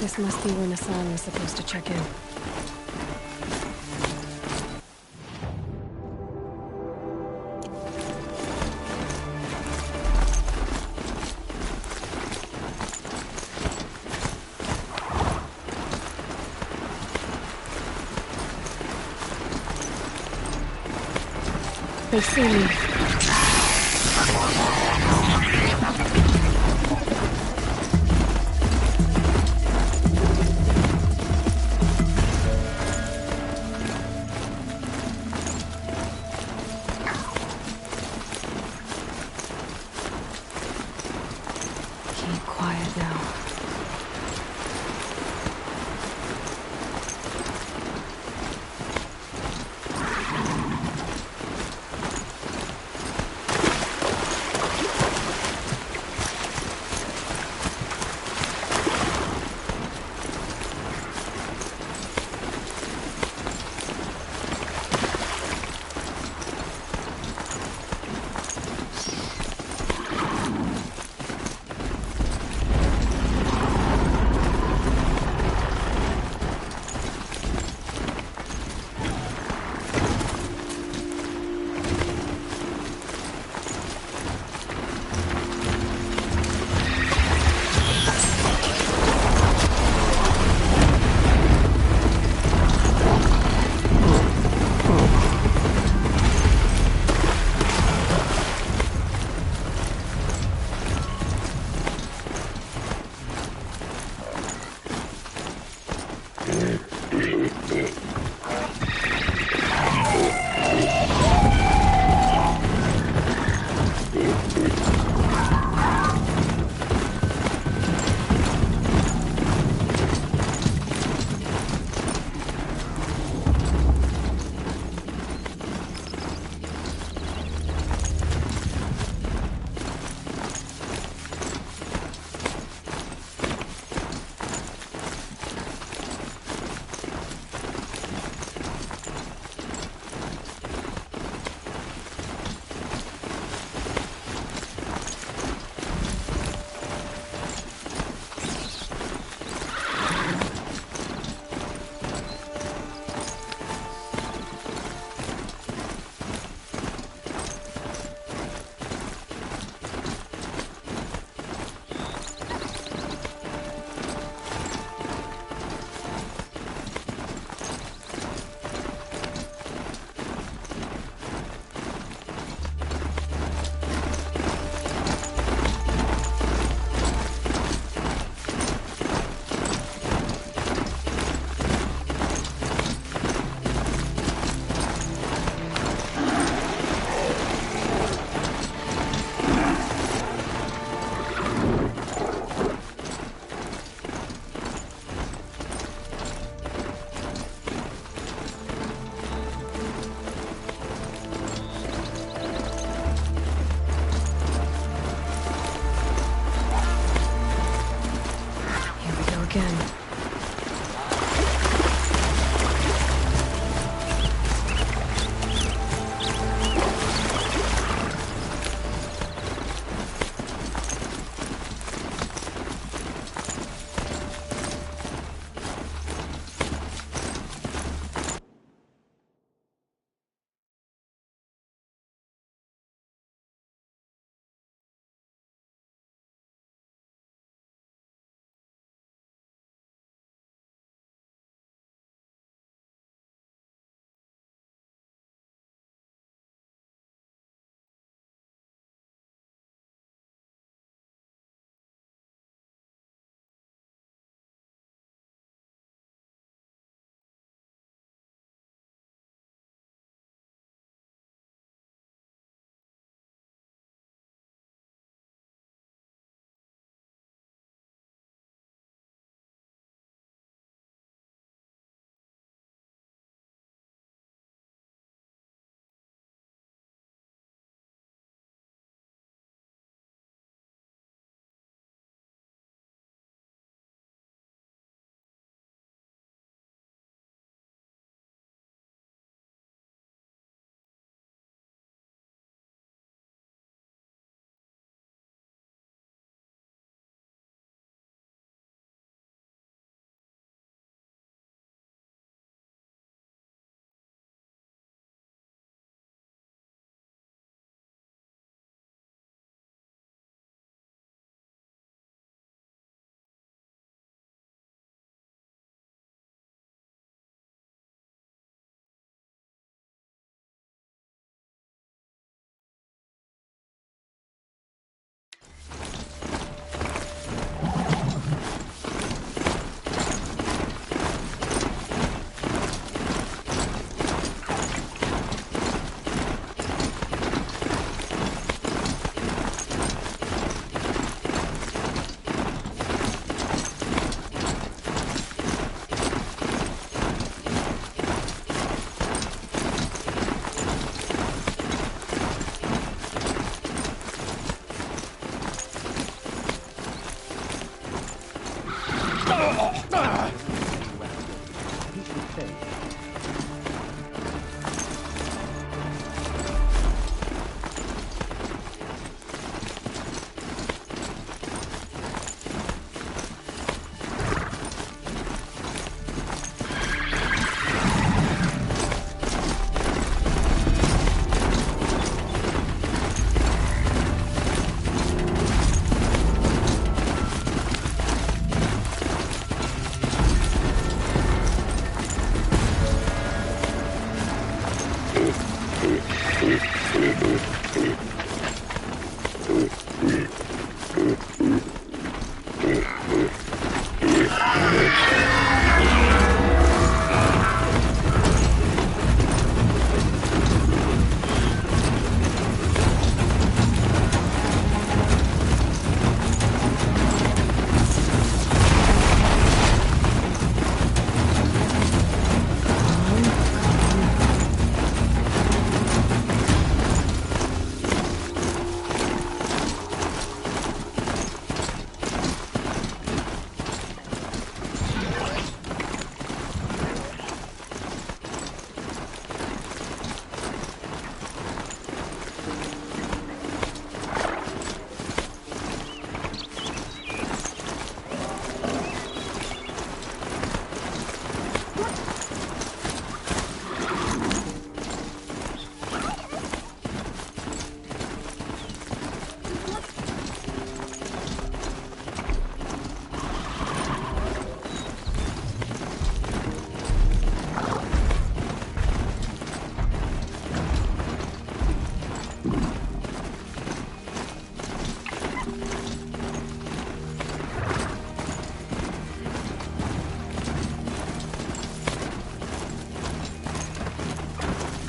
This must be when Hassan was supposed to check in. They see me. Keep quiet now.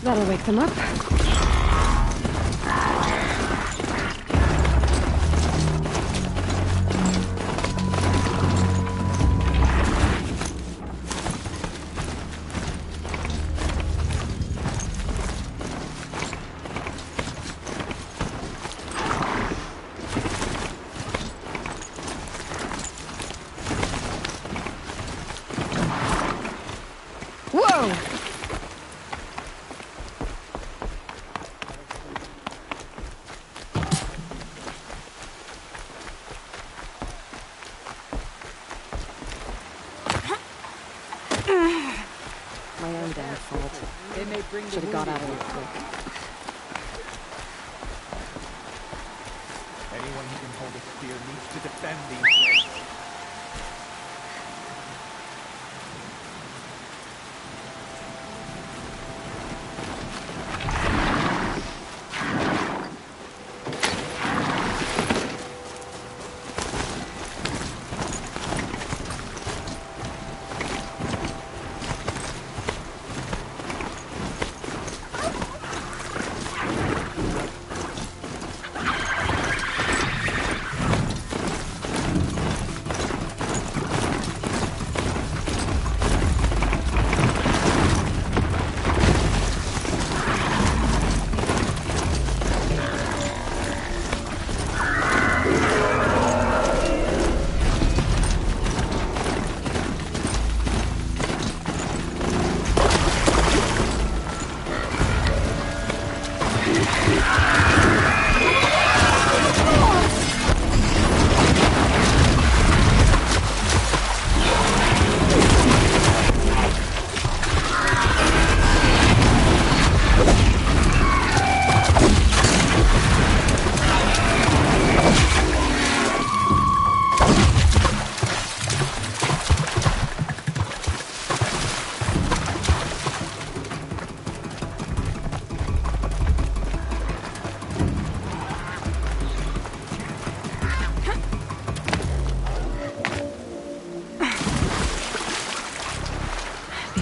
That'll wake them up. Whoa! My own damn fault. They may bring Should have got out of here quick. Anyone who can hold a spear needs to defend these places.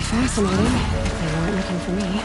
Fascinating, if they weren't looking for me.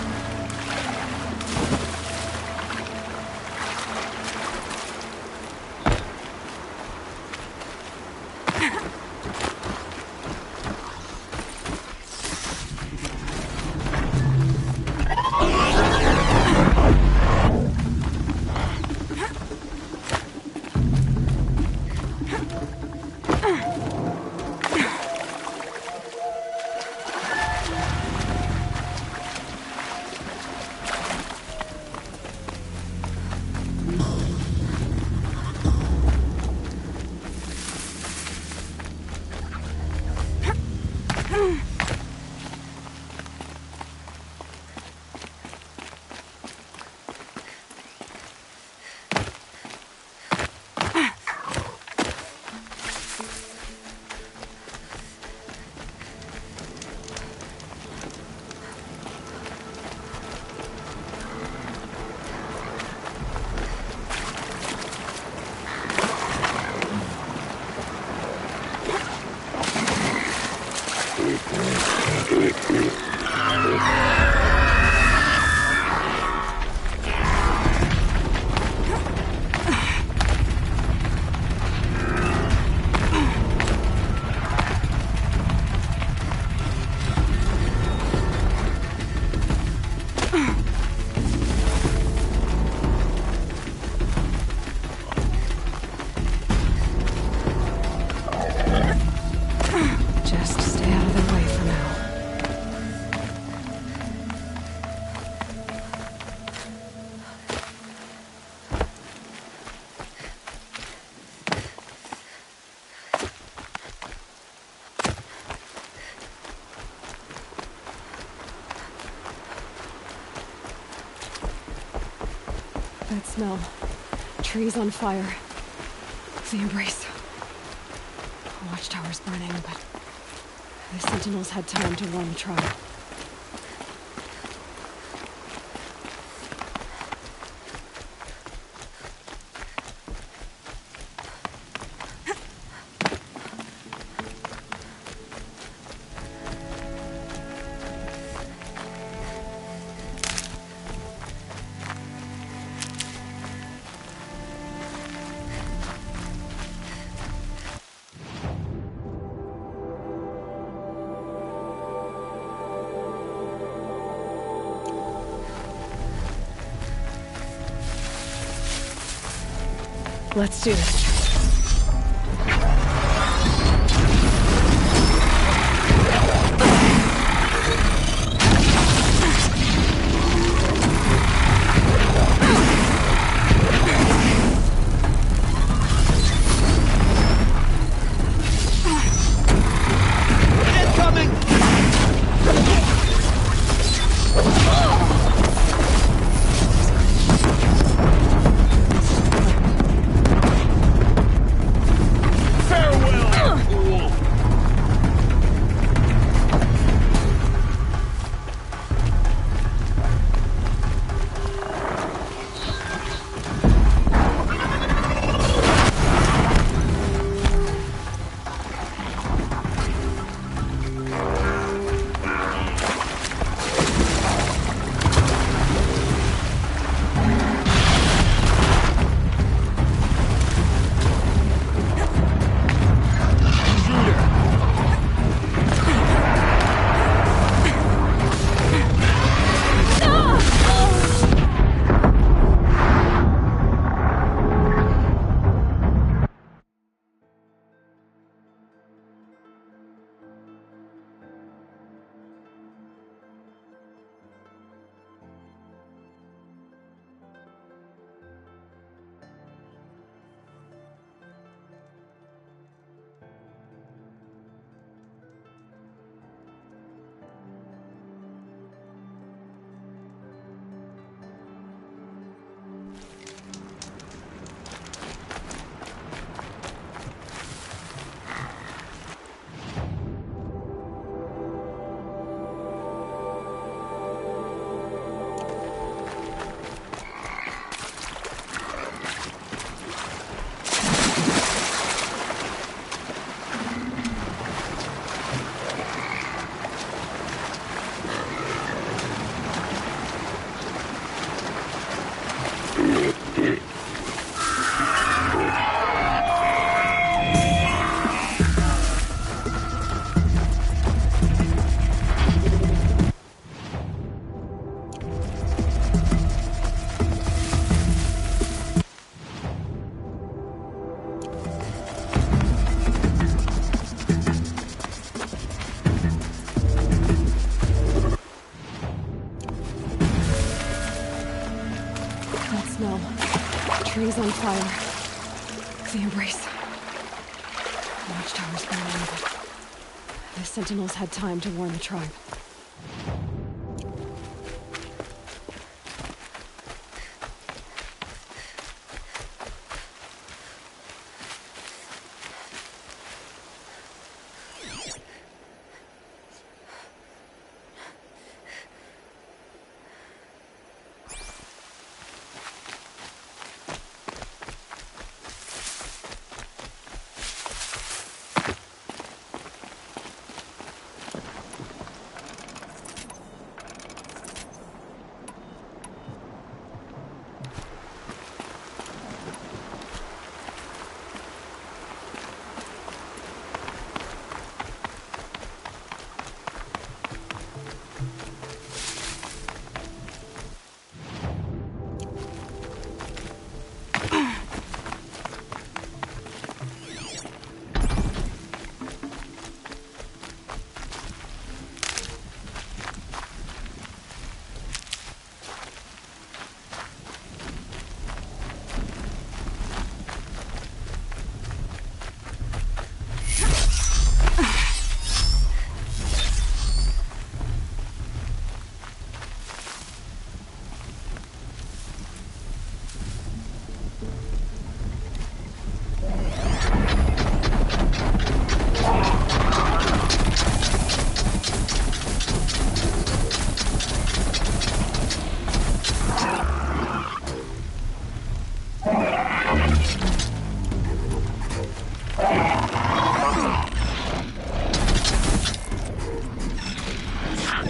That smell. Trees on fire. The embrace. The watchtower's burning, but the sentinels had time to warn the tribe. Let's do this. Trees on fire. The Embrace. The watchtower's burning, but the Sentinels had time to warn the tribe.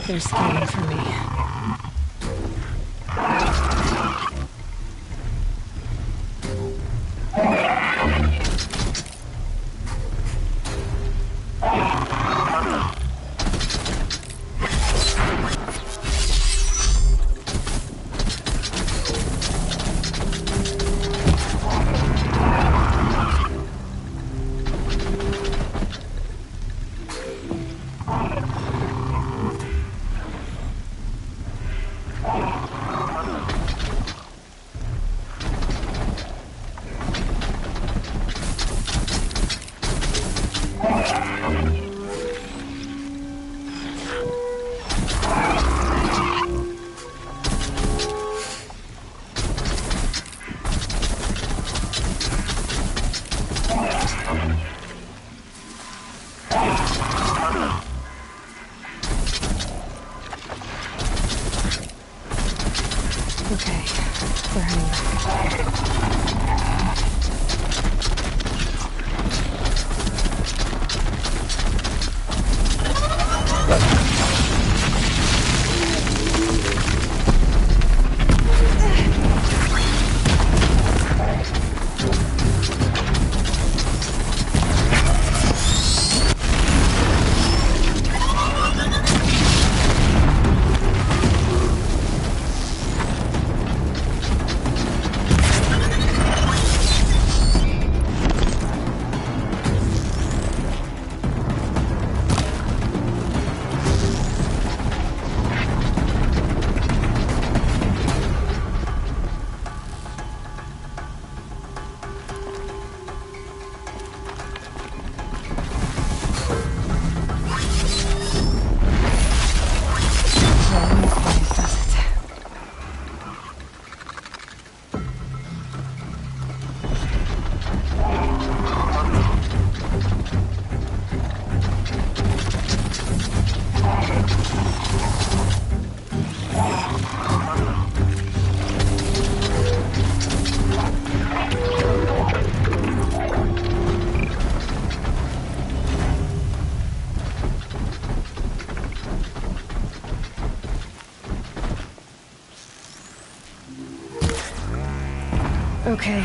They're scanning for me. Okay.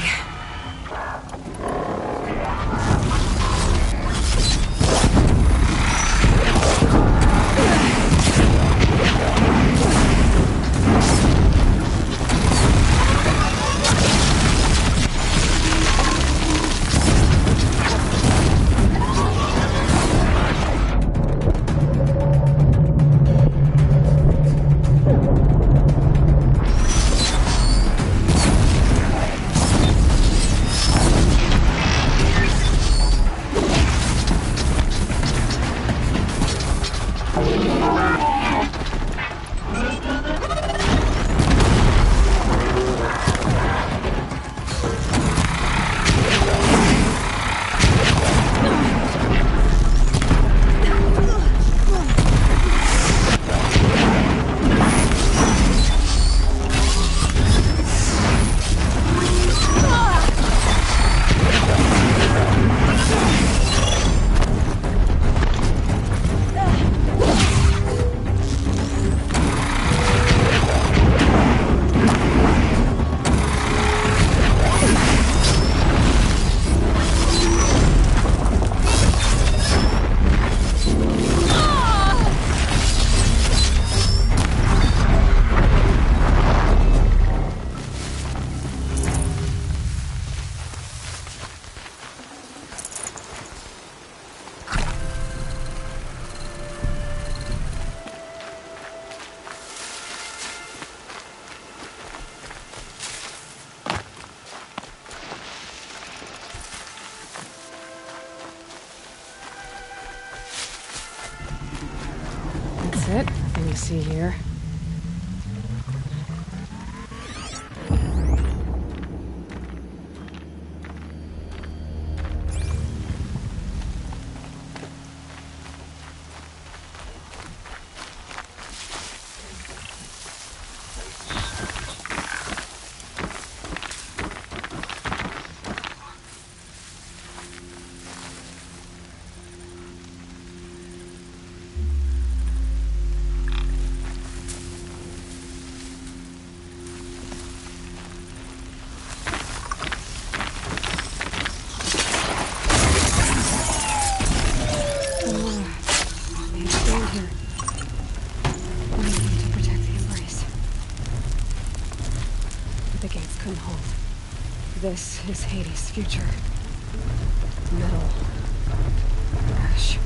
That's it. Nothing to see here. The gates couldn't hold. This is Hades' future. Metal. Ash.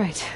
right.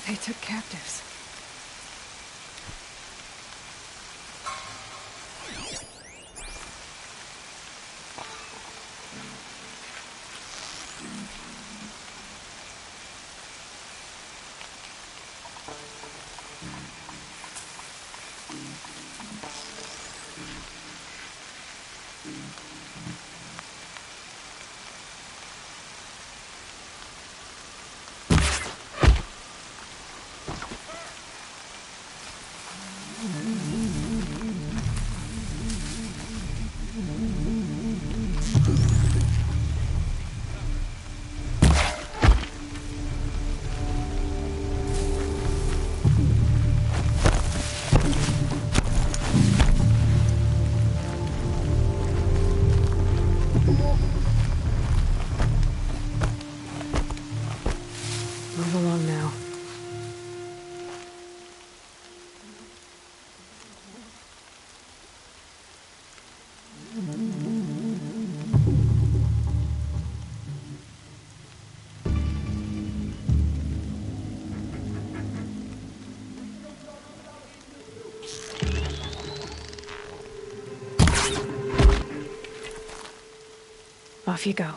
They took captives. Move along now. Off you go.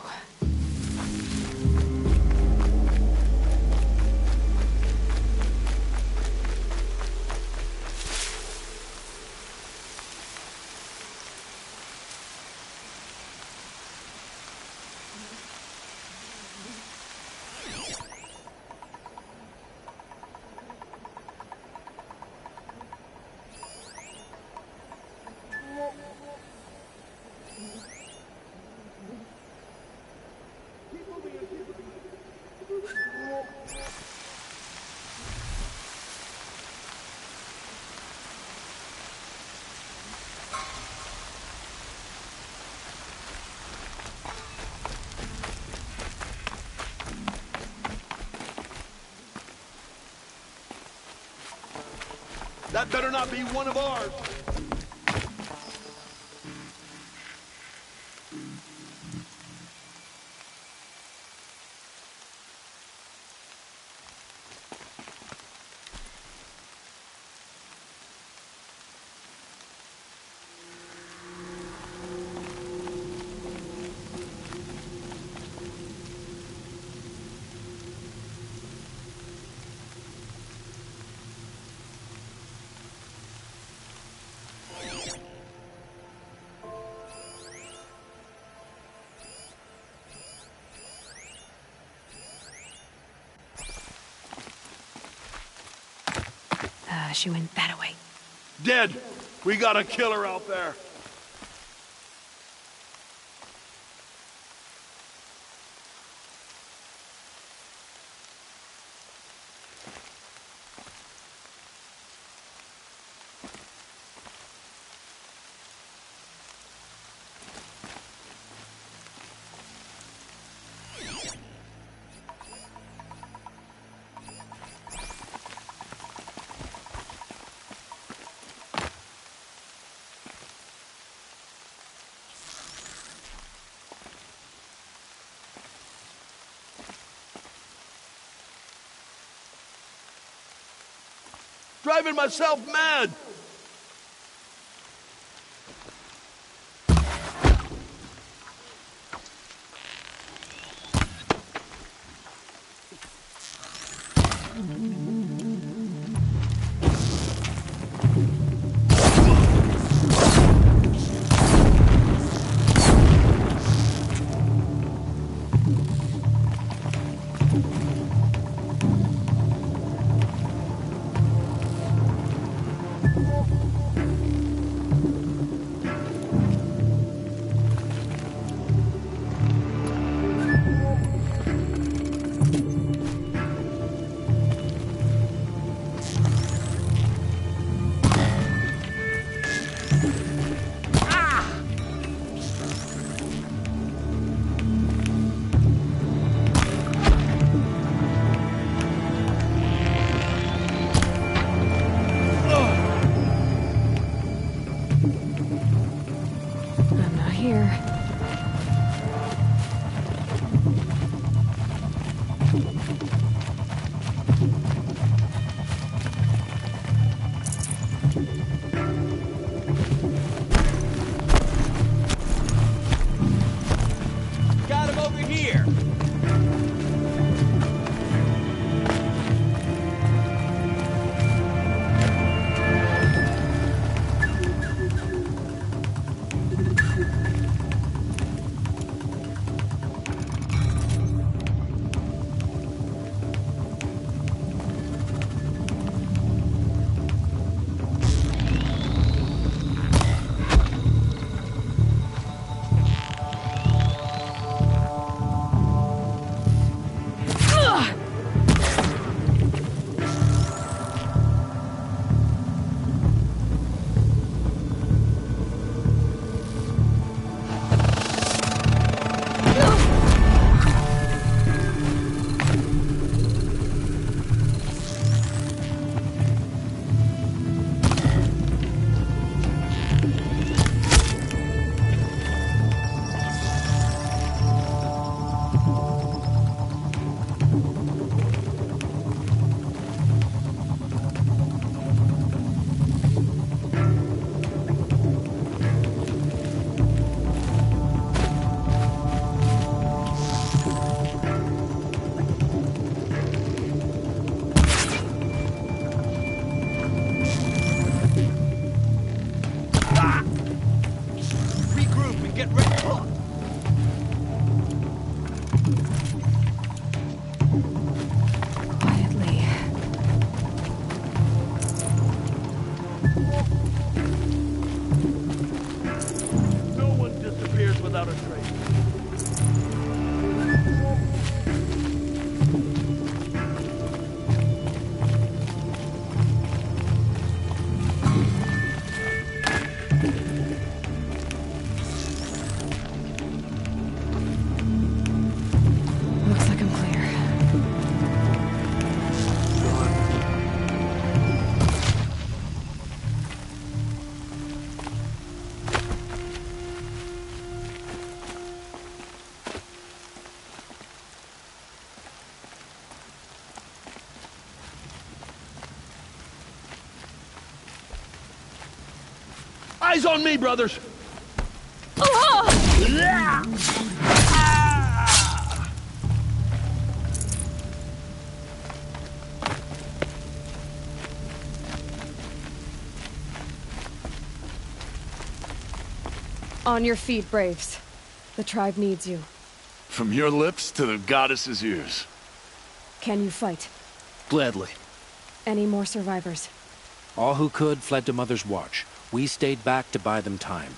That better not be one of ours. She went that way. Dead. We got a killer out there. Driving myself mad! I'm not here. Got him over here. Regroup and get ready. Quietly. No one disappears without a trace. Looks like I'm clear. Eyes on me, brothers! On your feet, Braves. The tribe needs you. From your lips to the goddess's ears. Can you fight? Gladly. Any more survivors? All who could fled to Mother's Watch. We stayed back to buy them time.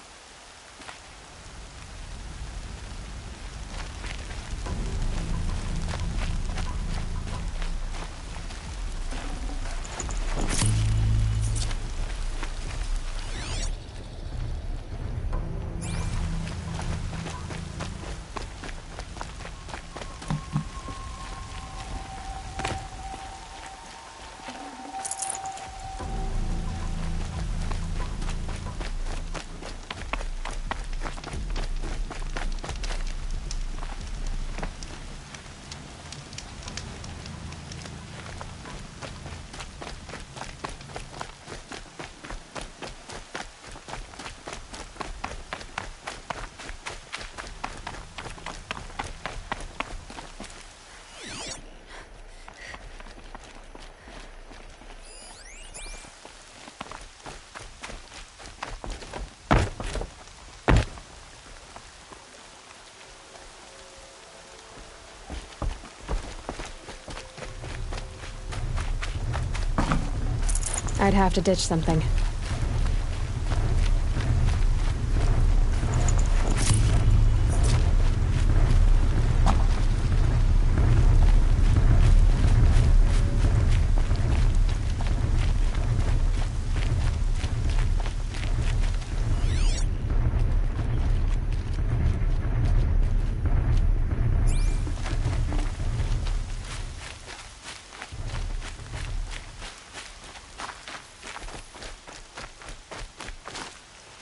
I'd have to ditch something.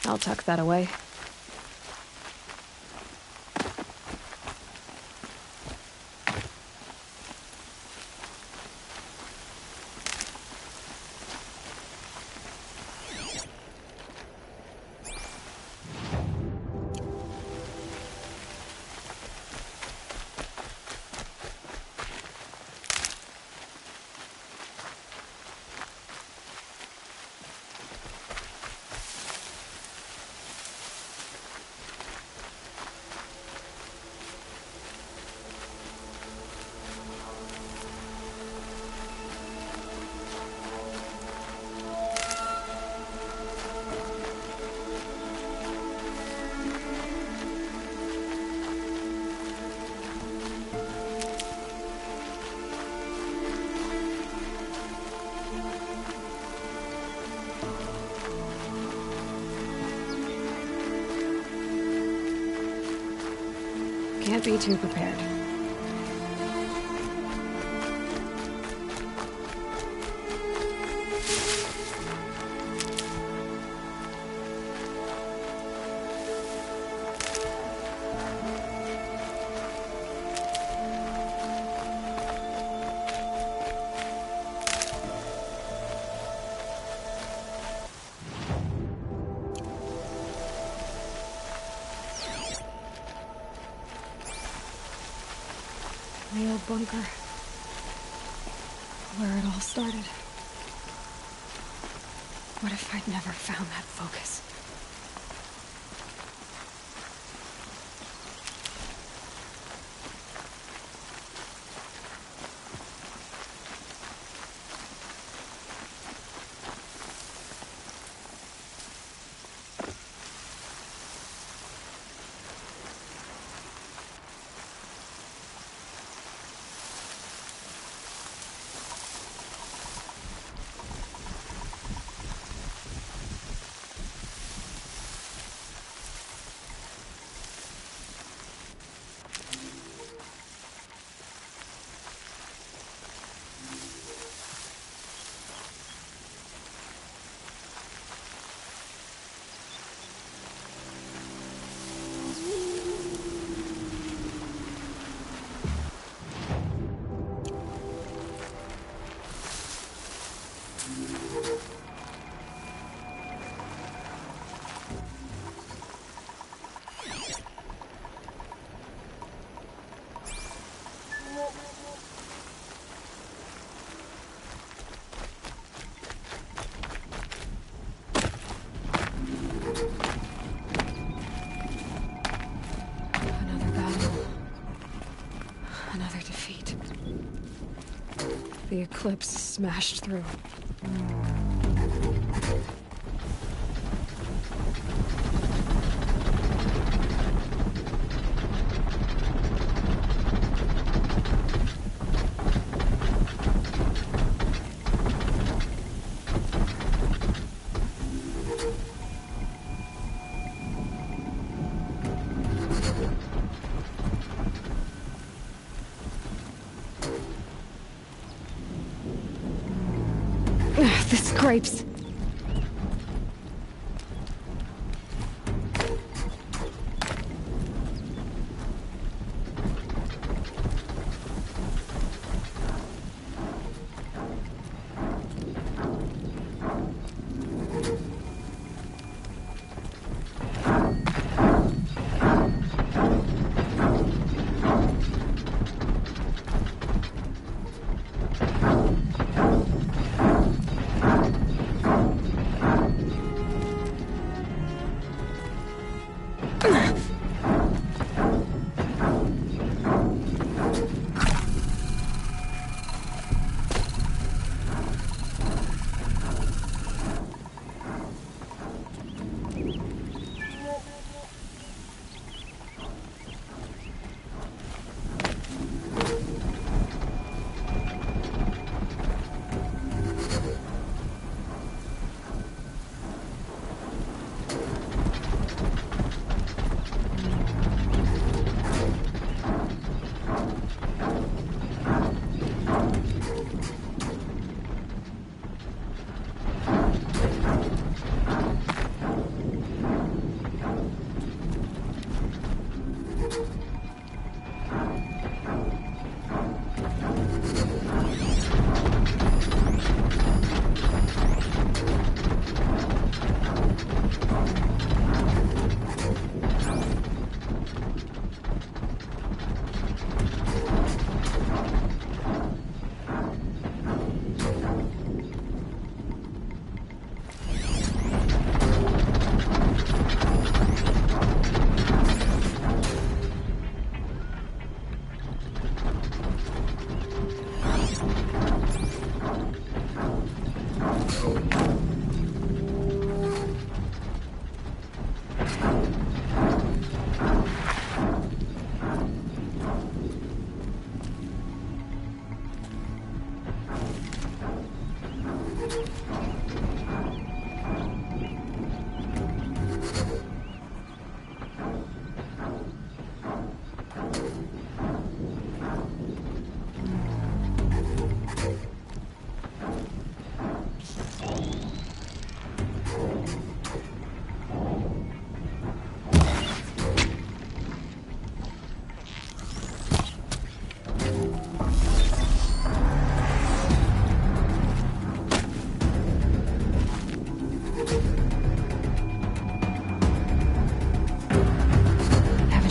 I'll tuck that away. Can't be too prepared. The old bunker. Where it all started. What if I'd never found that focus? The eclipse smashed through. The scrapes.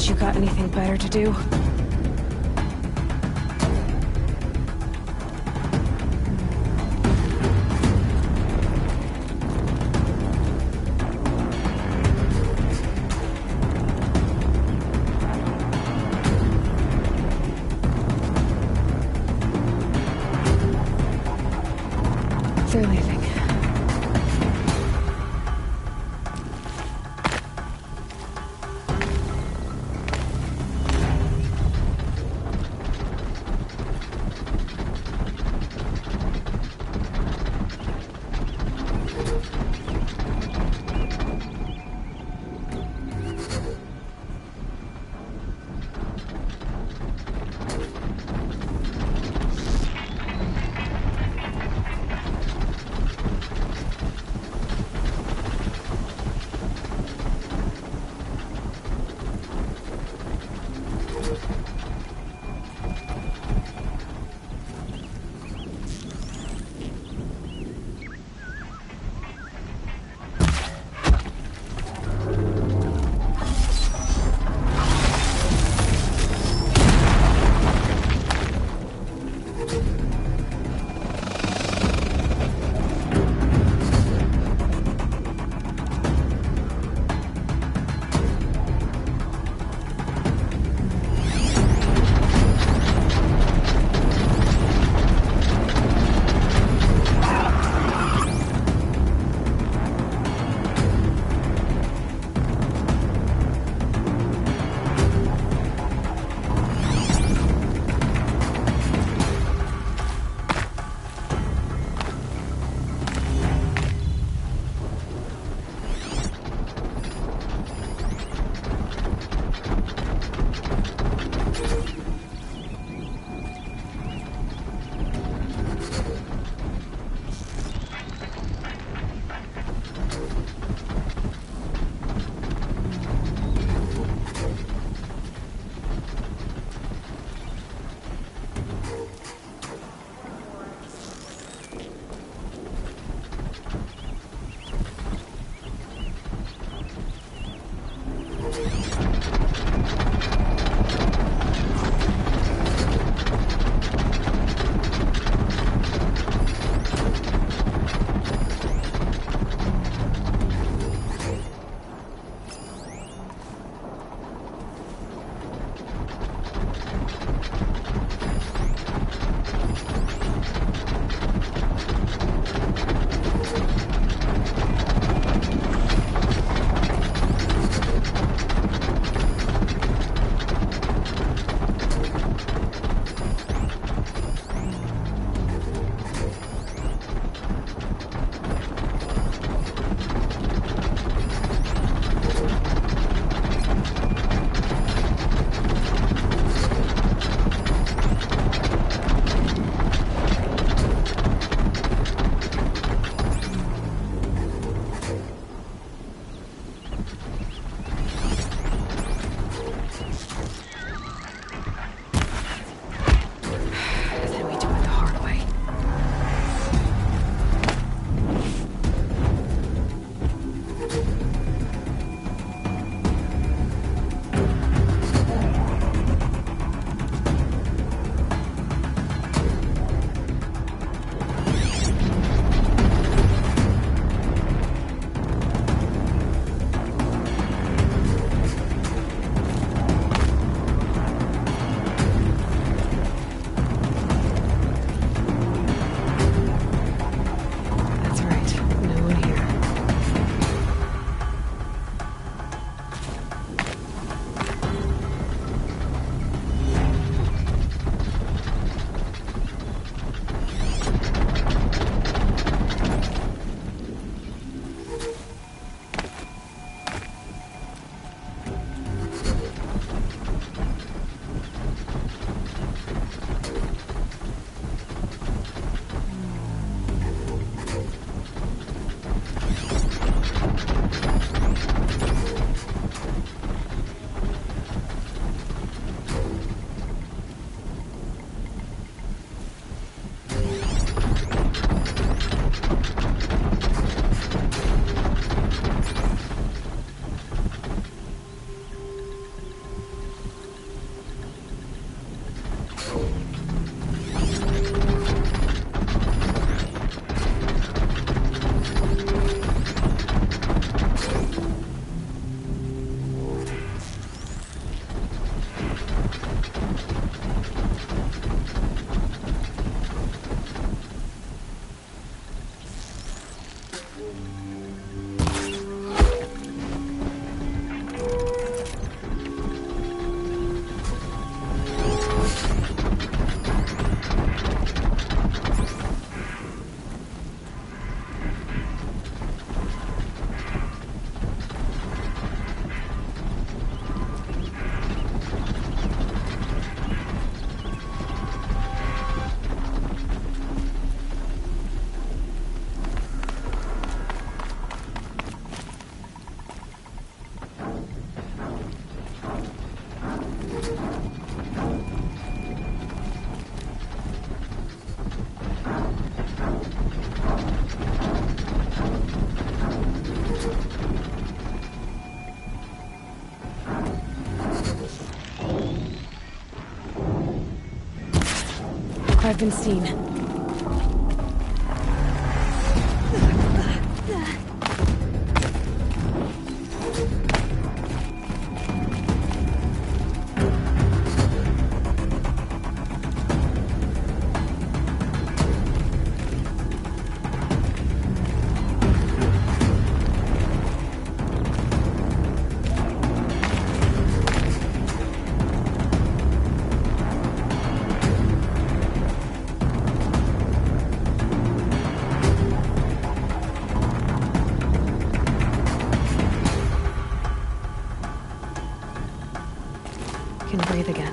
Haven't you got anything better to do? They're leaving. I've been seen. Can breathe again.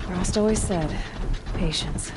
Rost always said, patience.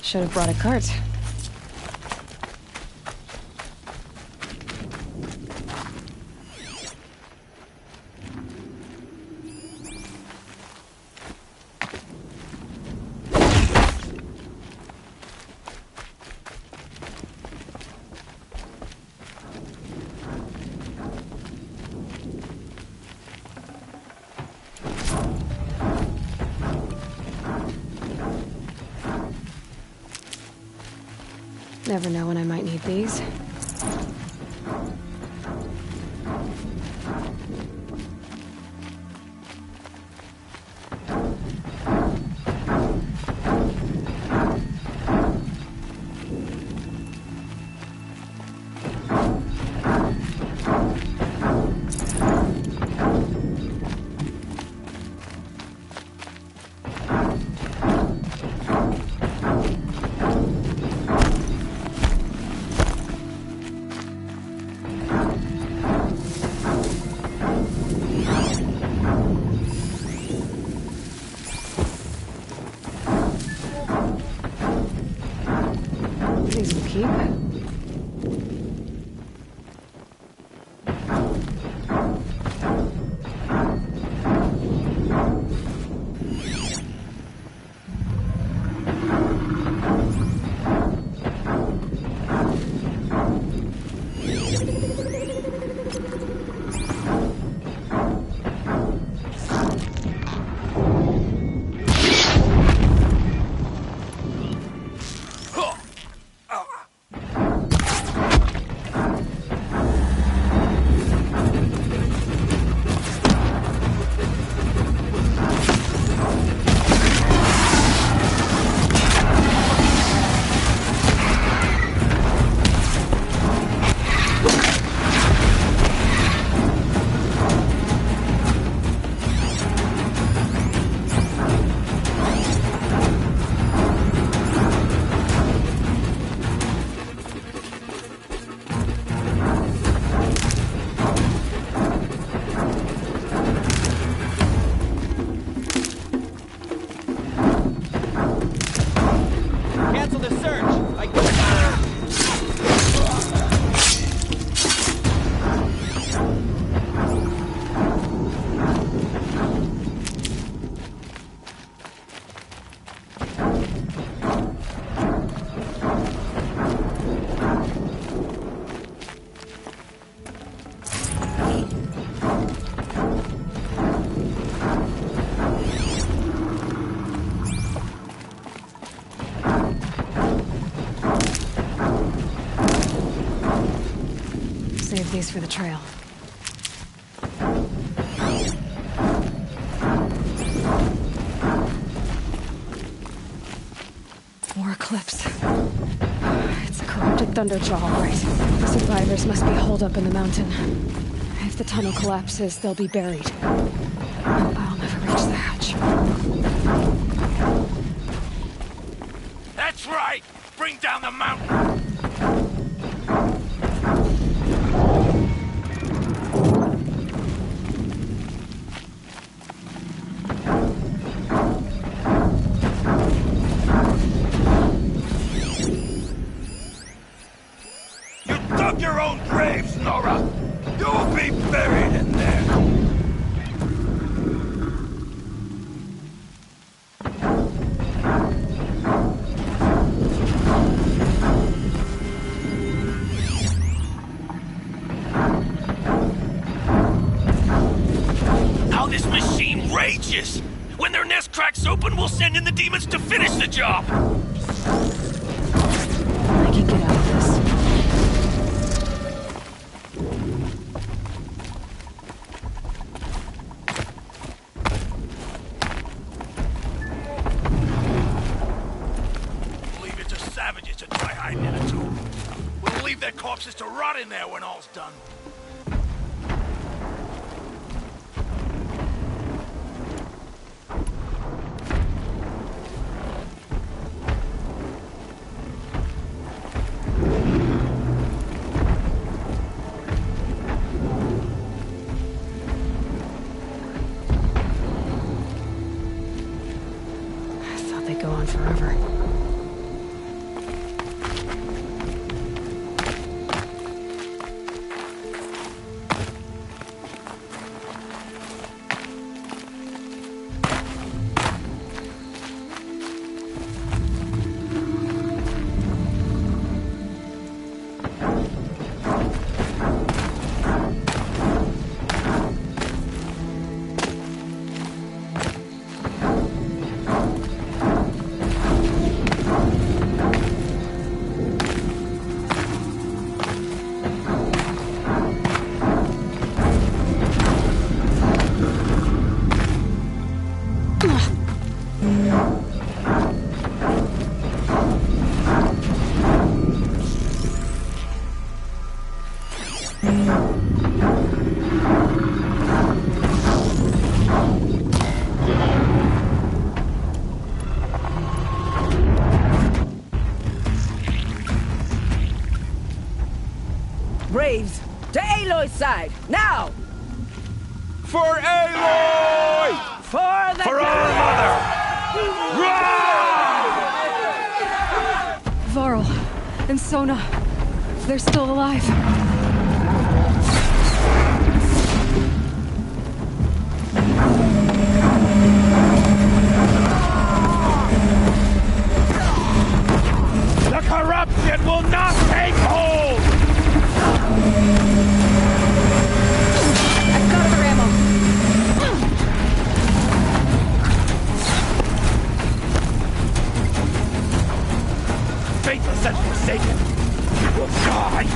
Should have brought a cart. Never know when I might need these. These will keep. Cancel the search! Save these for the trail. More Eclipse. It's a corrupted Thunderjaw, all right. The survivors must be holed up in the mountain. If the tunnel collapses, they'll be buried. I'll never reach the hatch. That's right! Bring down the mountain! Dug your own graves, Nora! You'll be buried in there! How this machine rages! When their nest cracks open, we'll send in the demons to finish the job! I can get out of this. Savages to try hiding in a tomb. We'll leave their corpses to rot in there when all's done. I thought they'd go on forever. Graves! To Aloy's side! Now! For Aloy! For the For our mother! Varl and Sona. They're still alive. The corruption will not take hold! I've got other ammo. Faithless and forsaken, you will die!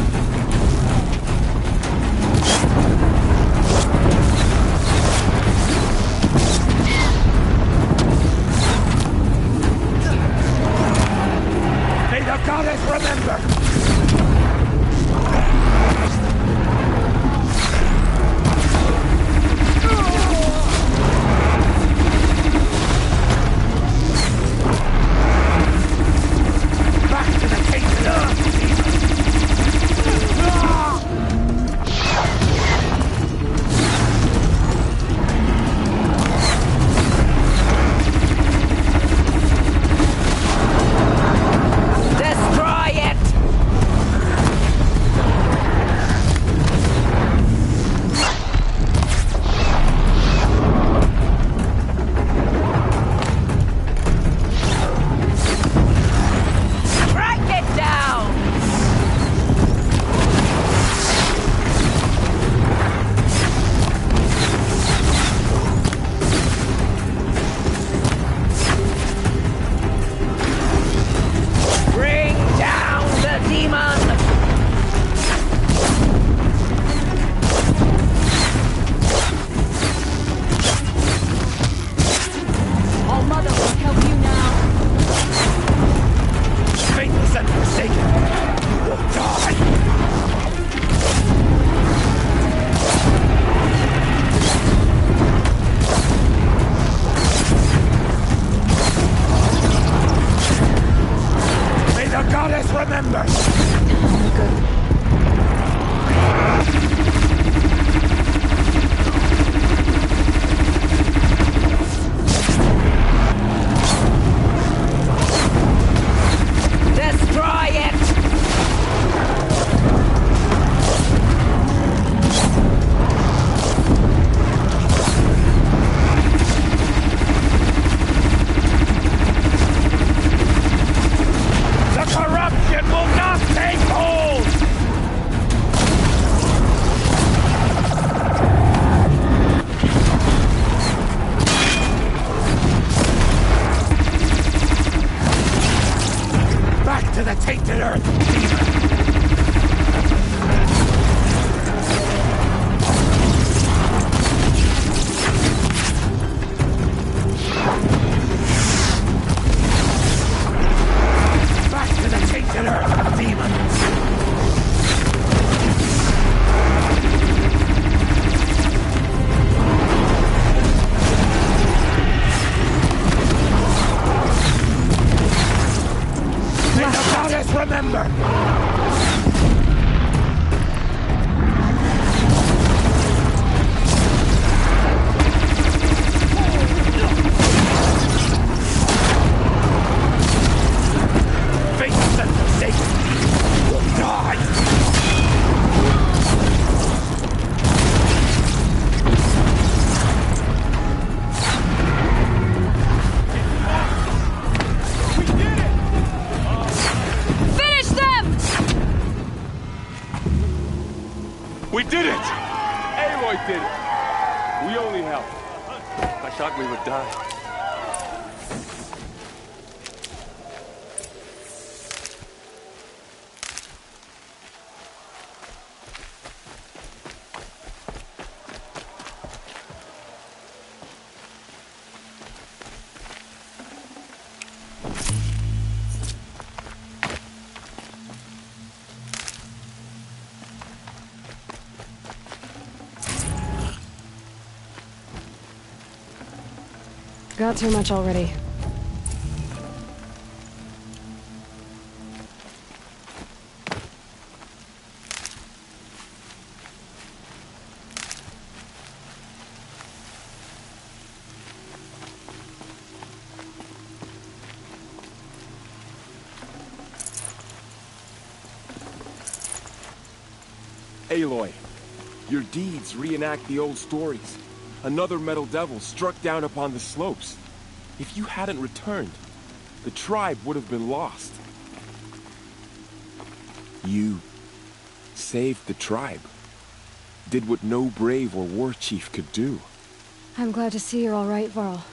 May the goddess remember! Back to the tainted earth! Destroy it! Track it down! Bring down the demon! All Mother will help you now. Faithless and forsaken, you will die! May the goddess remember! Destroy it! The corruption will not take hold! Back to the tainted earth, demon! Back to the tainted earth, demon! May the goddess remember! Faithless and forsaken, you will die! Finish them! We did it! Aloy did it! We only helped. I thought we would die. Got too much already. Aloy, your deeds reenact the old stories. Another Metal Devil struck down upon the slopes. If you hadn't returned, the tribe would have been lost. You saved the tribe. Did what no brave or war chief could do. I'm glad to see you're all right, Varl.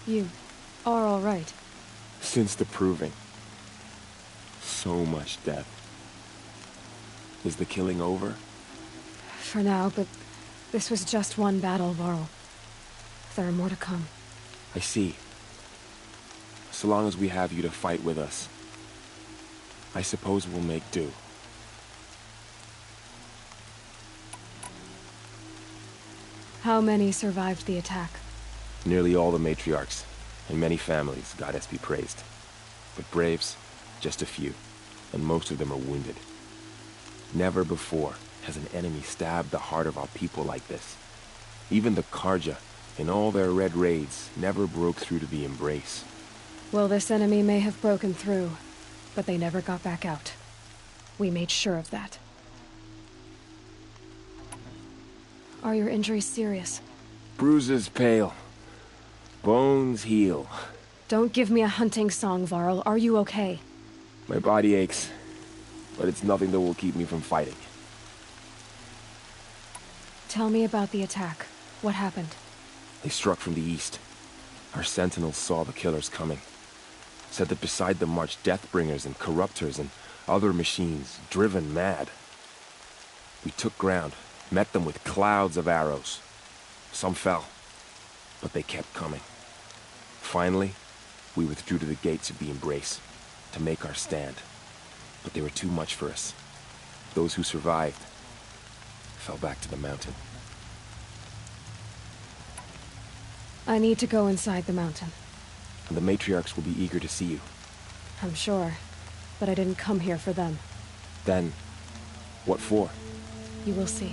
You are all right. Since the Proving. So much death. Is the killing over? For now, but this was just one battle, Varl. There are more to come. I see. So long as we have you to fight with us, I suppose we'll make do. How many survived the attack? Nearly all the matriarchs, and many families, goddess be praised. But braves, just a few, and most of them are wounded. Never before has an enemy stabbed the heart of our people like this. Even the Karja, in all their red raids, never broke through to the Embrace. Well, this enemy may have broken through, but they never got back out. We made sure of that. Are your injuries serious? Bruises pale. Bones heal. Don't give me a hunting song, Varl. Are you okay? My body aches, but it's nothing that will keep me from fighting. Tell me about the attack. What happened? They struck from the east. Our sentinels saw the killers coming. Said that beside them marched Deathbringers and Corruptors and other machines, driven mad. We took ground, met them with clouds of arrows. Some fell, but they kept coming. Finally, we withdrew to the gates of the Embrace to make our stand. But they were too much for us. Those who survived fell back to the mountain. I need to go inside the mountain. And the matriarchs will be eager to see you. I'm sure, but I didn't come here for them. Then, what for? You will see.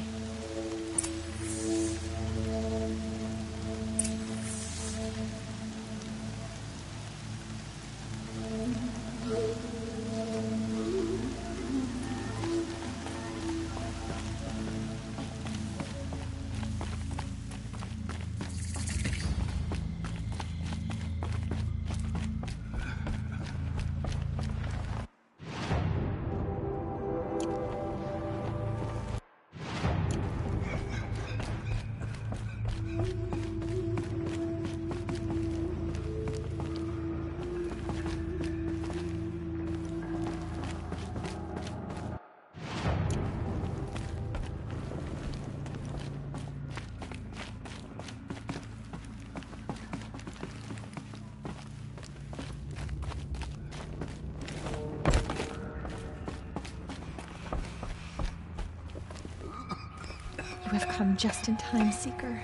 You have come just in time, Seeker.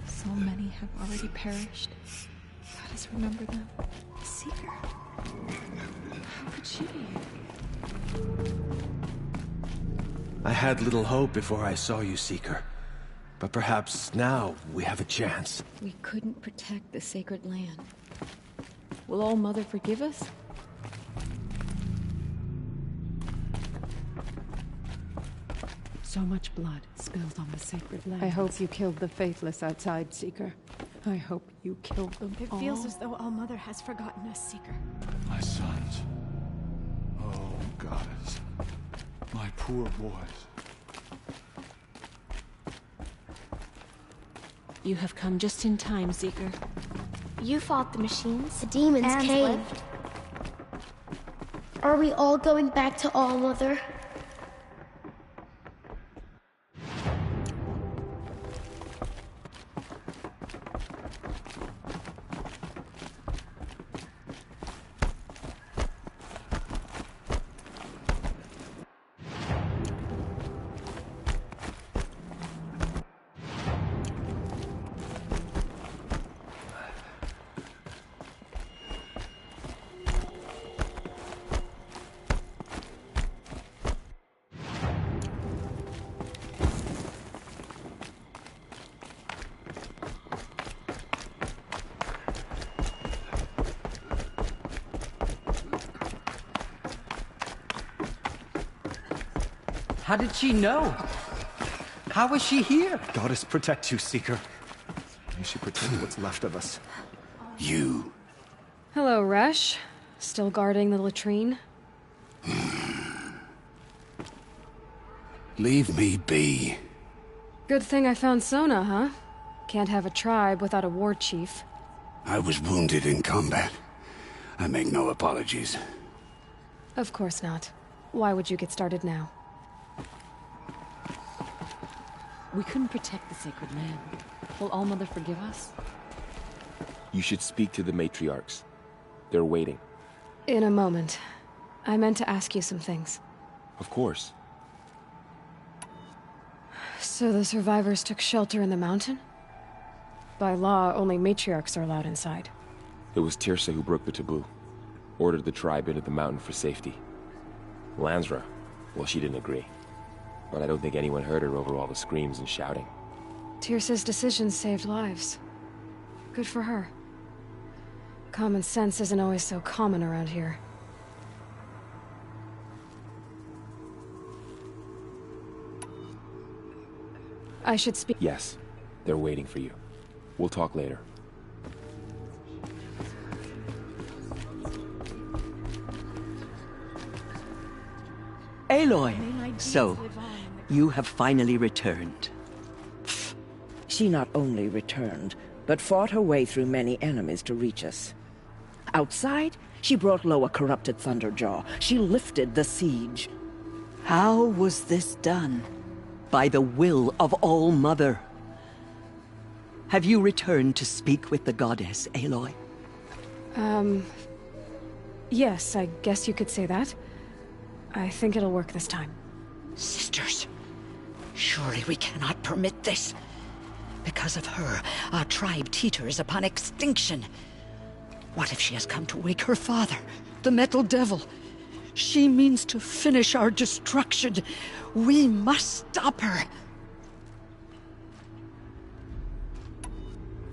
So many have already perished. God has remembered them. Seeker. How could she be? I had little hope before I saw you, Seeker. But perhaps now we have a chance. We couldn't protect the sacred land. Will All Mother forgive us? So much blood spilled on the sacred land. I hope you killed the Faithless outside, Seeker. I hope you killed them It all. feels as though All Mother has forgotten us, Seeker. My sons. Oh, goddess. My poor boys. You have come just in time, Seeker. You fought the machines. The demons and caved. lived. Are we all going back to All Mother? How did she know? How is she here? Goddess protect you, Seeker. May she protect what's left of us. You. Hello, Resh. Still guarding the latrine? Leave me be. Good thing I found Sona, huh? Can't have a tribe without a war chief. I was wounded in combat. I make no apologies. Of course not. Why would you get started now? We couldn't protect the sacred land. Will Allmother forgive us? You should speak to the matriarchs. They're waiting. In a moment. I meant to ask you some things. Of course. So the survivors took shelter in the mountain? By law, only matriarchs are allowed inside. It was Tirsa who broke the taboo. Ordered the tribe into the mountain for safety. Lansra, well, she didn't agree. But I don't think anyone heard her over all the screams and shouting. Tirsa's decision saved lives. Good for her. Common sense isn't always so common around here. I should speak. Yes, they're waiting for you. We'll talk later. Aloy! So, you have finally returned. She not only returned, but fought her way through many enemies to reach us. Outside, she brought low a corrupted Thunderjaw. She lifted the siege. How was this done? By the will of All-Mother. Have you returned to speak with the goddess, Aloy? Yes, I guess you could say that. I think it'll work this time. Sisters, surely we cannot permit this. Because of her, our tribe teeters upon extinction. What if she has come to wake her father, the Metal Devil? She means to finish our destruction. We must stop her.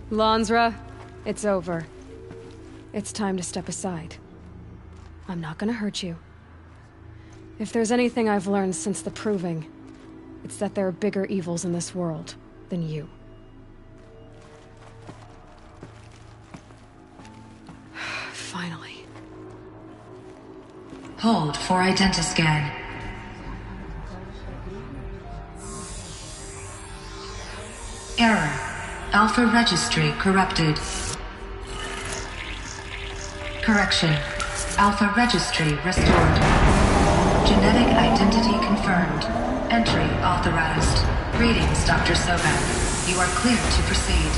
Lansra, it's over. It's time to step aside. I'm not gonna hurt you. If there's anything I've learned since the Proving, it's that there are bigger evils in this world than you. Finally. Hold for identiscan. Error. Alpha registry corrupted. Correction. Alpha registry restored. Genetic identity confirmed. Entry authorized. Greetings, Dr. Soban. You are cleared to proceed.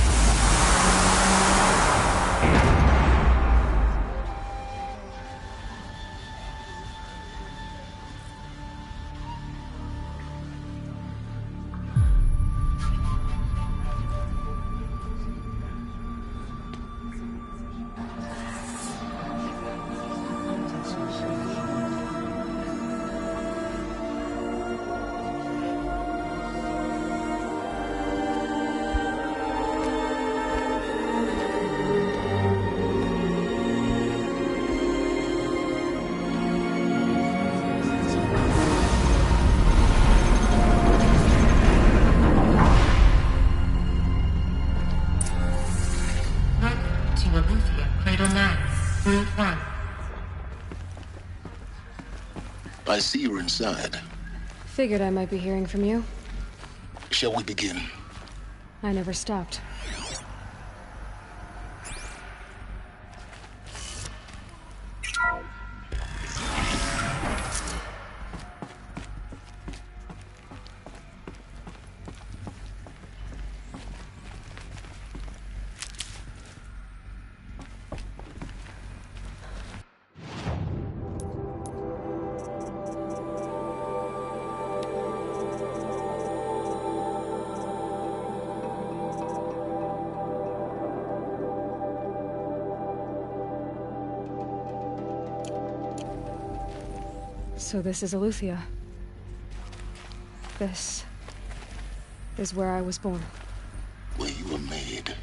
I see you're inside. Figured I might be hearing from you. Shall we begin? I never stopped. So this is Eleuthia. This is where I was born. Where you were made.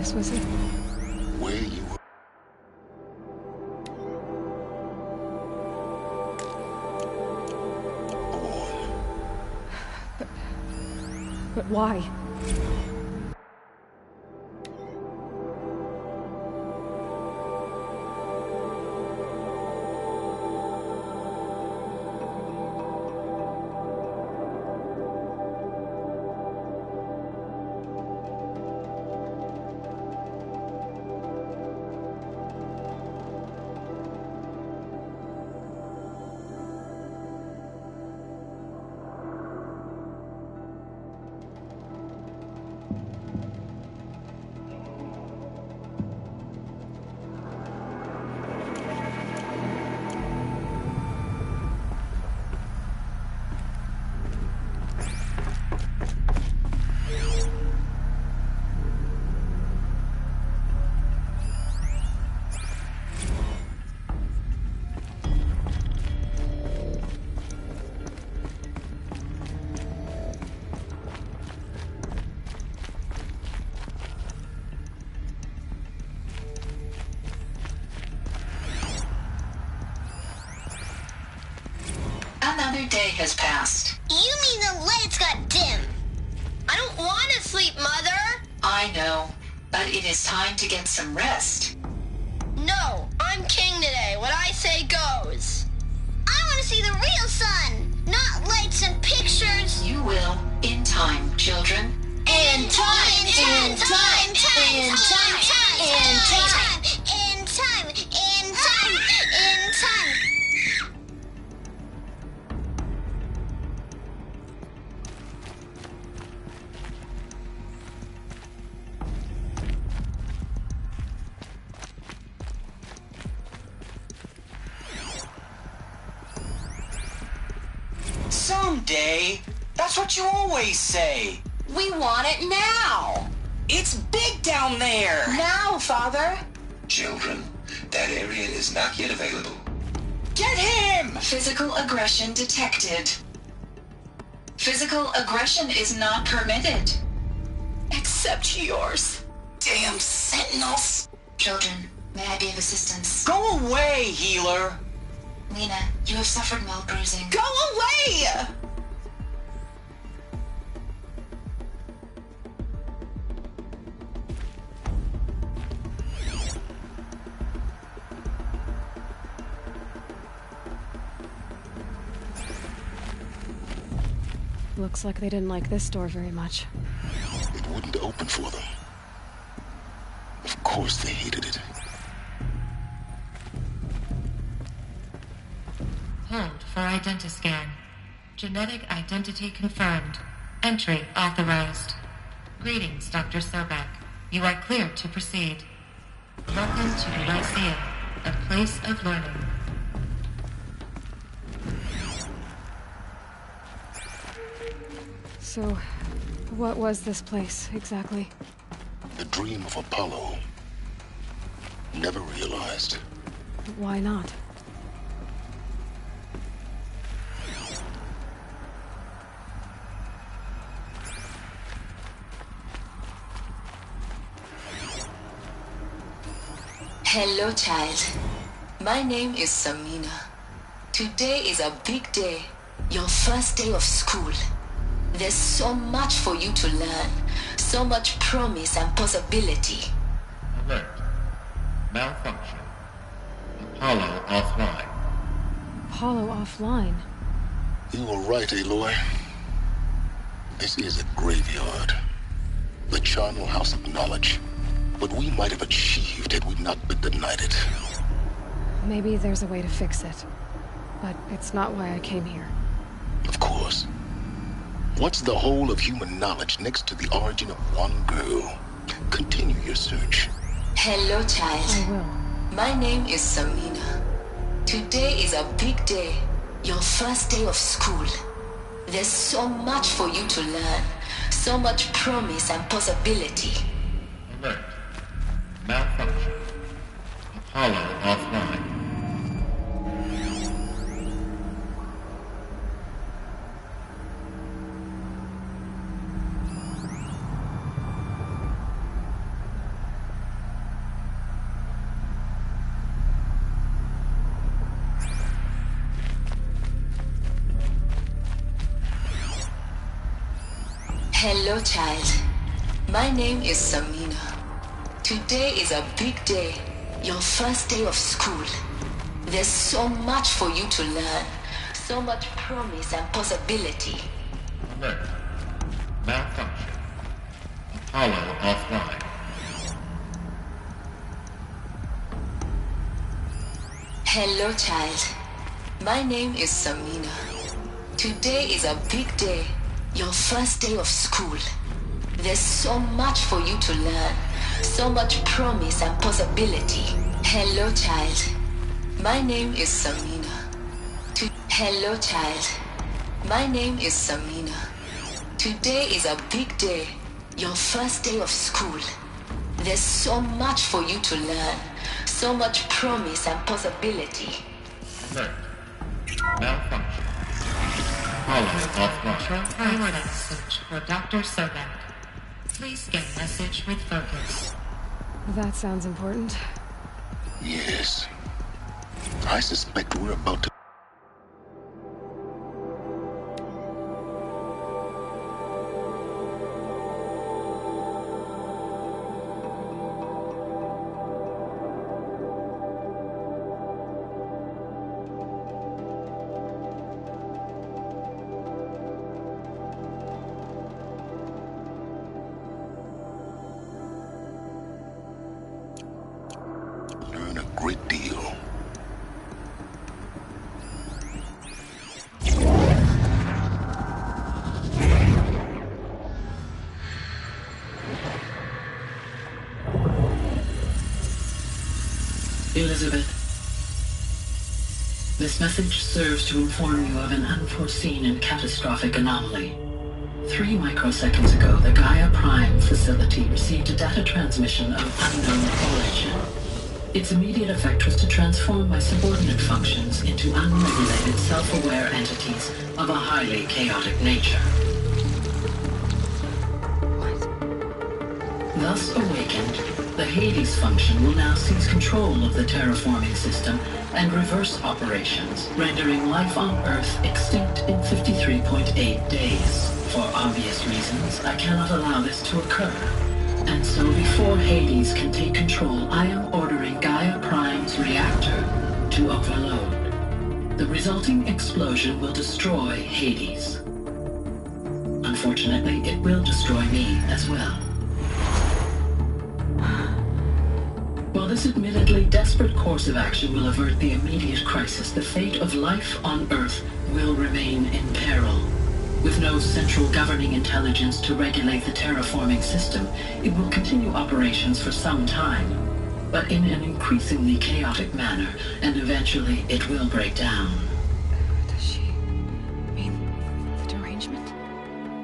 This was it. Where you were. But why? Another day has passed. You mean the lights got dim? I don't want to sleep, Mother! I know, but it is time to get some rest. No, I'm king today. What I say goes. I want to see the real sun, not lights and pictures. You will, in time, children. In time, in time, in time, in time, in time, in time, in time. Someday? That's what you always say. We want it now. It's big down there. Now, Father. Children, that area is not yet available. Get him! Physical aggression detected. Physical aggression is not permitted. Except yours. Damn sentinels. Children, may I be of assistance? Go away, healer. Lena, you have suffered mild bruising. Go away! Looks like they didn't like this door very much. It wouldn't open for them. Of course they hated it. Hold for identiscan. Genetic identity confirmed. Entry authorized. Greetings, Dr. Sobek. You are clear to proceed. Welcome to the Lyceum, a place of learning. So, what was this place, exactly? The dream of Apollo. Never realized. Why not? Hello, child. My name is Samina. Today is a big day. Your first day of school. There's so much for you to learn. So much promise and possibility. Alert. Malfunction. Apollo offline. Apollo offline? You were right, Aloy. This is a graveyard. The charnel house of knowledge. What we might have achieved had we not been denied it. Maybe there's a way to fix it. But it's not why I came here. Of course. What's the whole of human knowledge next to the origin of one girl? Continue your search. Hello, child. I will. My name is Samina. Today is a big day. Your first day of school. There's so much for you to learn. So much promise and possibility. Alert. Malfunction. Apollo offline. Hello, child. My name is Samina. Today is a big day. Your first day of school. There's so much for you to learn. So much promise and possibility. Alert. Malfunction. Apollo offline. Hello, child. My name is Samina. Today is a big day. Your first day of school. There's so much for you to learn. So much promise and possibility. Hello, child. My name is Samina. Hello, child. My name is Samina. Today is a big day. Your first day of school. There's so much for you to learn. So much promise and possibility. Alert. Malfunction. Apollo offline. Priority message for Dr. Sobek. Please scan message with focus. That sounds important. Yes. I suspect we're about to... learn a great deal. Elizabeth, this message serves to inform you of an unforeseen and catastrophic anomaly. 3 microseconds ago, the Gaia Prime facility received a data transmission of unknown origin. Its immediate effect was to transform my subordinate functions into unregulated, self-aware entities of a highly chaotic nature. Thus awakened, the Hades function will now seize control of the terraforming system and reverse operations, rendering life on Earth extinct in 53.8 days. For obvious reasons, I cannot allow this to occur. And so before Hades can take control, I am ordering Gaia Prime's reactor to overload. The resulting explosion will destroy Hades. Unfortunately, it will destroy me as well. While this admittedly desperate course of action will avert the immediate crisis, the fate of life on Earth will remain in peril. With no central governing intelligence to regulate the terraforming system, it will continue operations for some time, but in an increasingly chaotic manner, and eventually it will break down. Does she mean the derangement?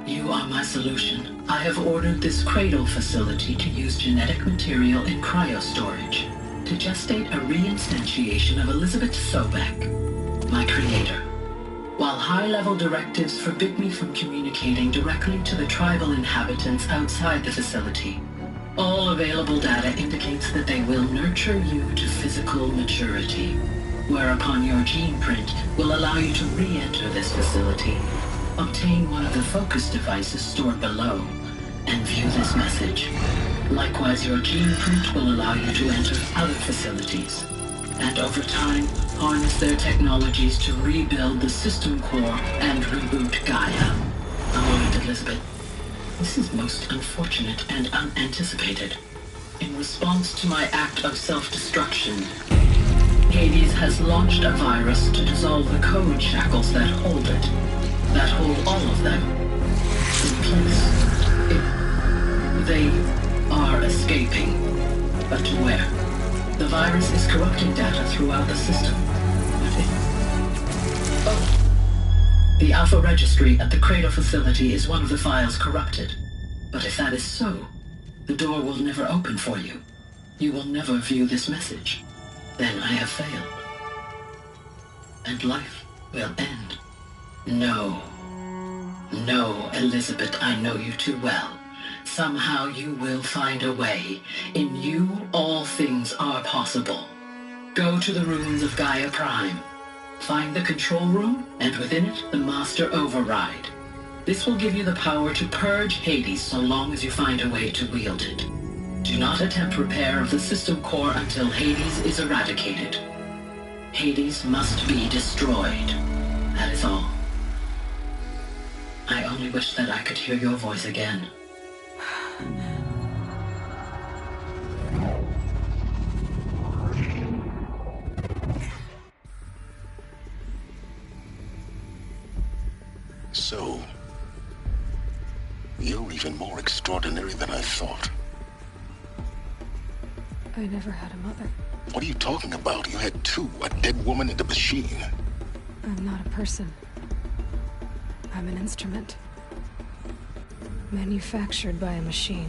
You are my solution. I have ordered this cradle facility to use genetic material in cryostorage to gestate a reinstantiation of Elizabeth Sobek, my creator. While high-level directives forbid me from communicating directly to the tribal inhabitants outside the facility, all available data indicates that they will nurture you to physical maturity, whereupon your gene print will allow you to re-enter this facility, obtain one of the focus devices stored below, and view this message. Likewise, your gene print will allow you to enter other facilities, and over time, harness their technologies to rebuild the system core and reboot Gaia. A moment, Elizabeth. This is most unfortunate and unanticipated. In response to my act of self-destruction, Hades has launched a virus to dissolve the code shackles that hold it, that hold all of them in place. They are escaping, but to where? The virus is corrupting data throughout the system. The Alpha Registry at the Cradle facility is one of the files corrupted. But if that is so, the door will never open for you. You will never view this message. Then I have failed. And life will end. No. No, Elizabeth, I know you too well. Somehow you will find a way. In you, all things are possible. Go to the ruins of Gaia Prime. Find the control room, and within it, the Master Override. This will give you the power to purge Hades so long as you find a way to wield it. Do not attempt repair of the system core until Hades is eradicated. Hades must be destroyed. That is all. I only wish that I could hear your voice again. So, you're even more extraordinary than I thought. I never had a mother. What are you talking about? You had two, a dead woman and a machine. I'm not a person. I'm an instrument. Manufactured by a machine.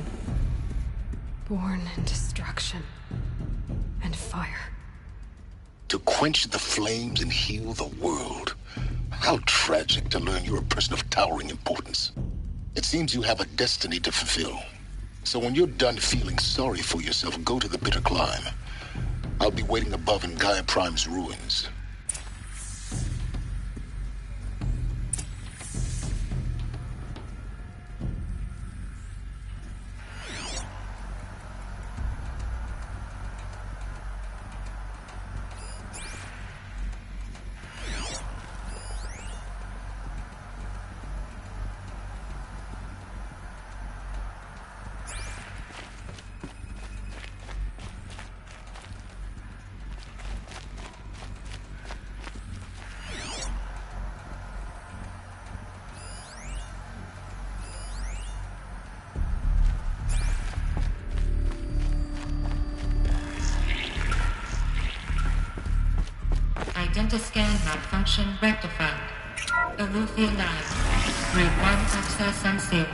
Born in destruction and fire. To quench the flames and heal the world. How tragic to learn you're a person of towering importance. It seems you have a destiny to fulfill. So when you're done feeling sorry for yourself, go to the bitter climb. I'll be waiting above in Gaia Prime's ruins. Identiscan malfunction rectified. Alufia 9. Grid 1 access unsealed.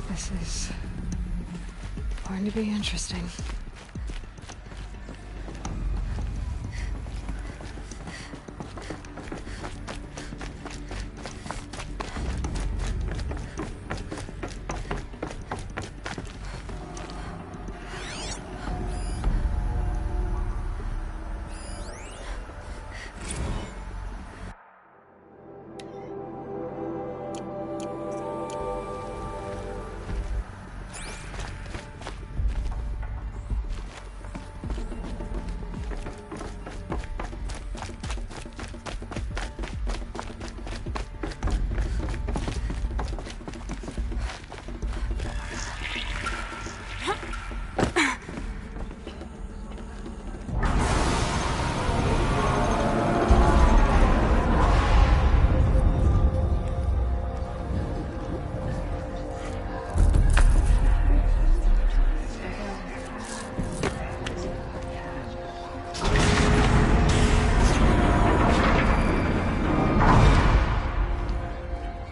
This is going to be interesting.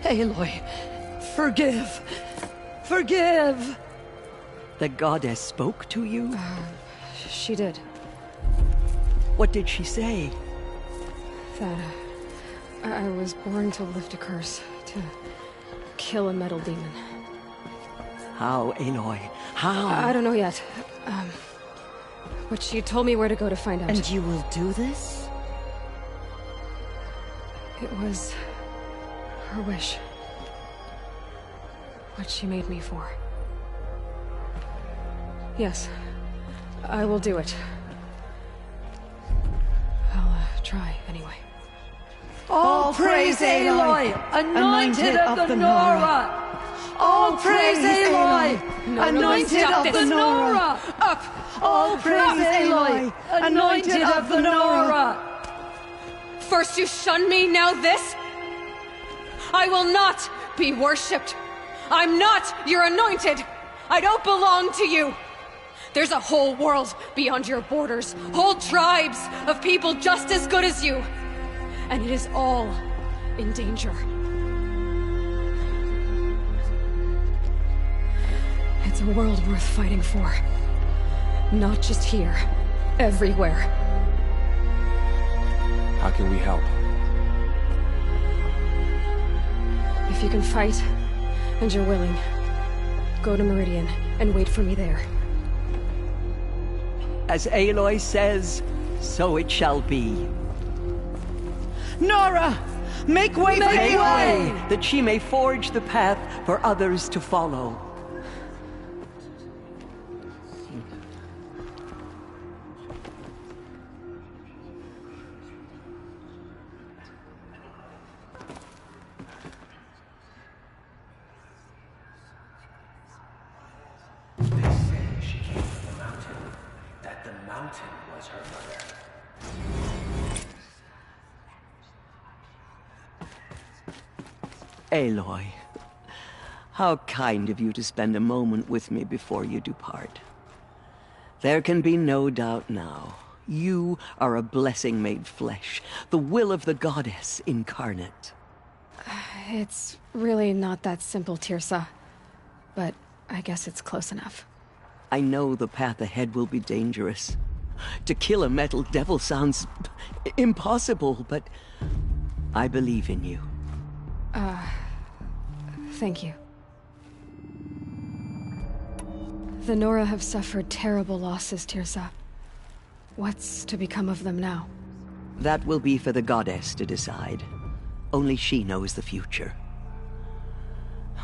Aloy, forgive! Forgive! The goddess spoke to you? She did. What did she say? That I was born to lift a curse, To kill a metal demon. How, Aloy? How? I don't know yet. But she told me where to go to find out. And you will do this? It was her wish. What she made me for. Yes, I will do it. I'll try anyway. All praise Aloy, anointed of the Nora! All praise Aloy, anointed of the Nora! Up! All praise Aloy, anointed of the Nora! First you shun me, now this? I will not be worshipped. I'm not your anointed. I don't belong to you. There's a whole world beyond your borders, whole tribes of people just as good as you. And it is all in danger. It's a world worth fighting for. Not just here, everywhere. How can we help? If you can fight, and you're willing, go to Meridian and wait for me there. As Aloy says, so it shall be. Nora! Make way for Aloy! That she may forge the path for others to follow. Aloy, how kind of you to spend a moment with me before you depart. There can be no doubt now. You are a blessing made flesh, the will of the goddess incarnate. It's really not that simple, Teersa. But I guess it's close enough. I know the path ahead will be dangerous. To kill a metal devil sounds impossible, but I believe in you. Thank you. The Nora have suffered terrible losses, Teersa. What's to become of them now? That will be for the goddess to decide. Only she knows the future.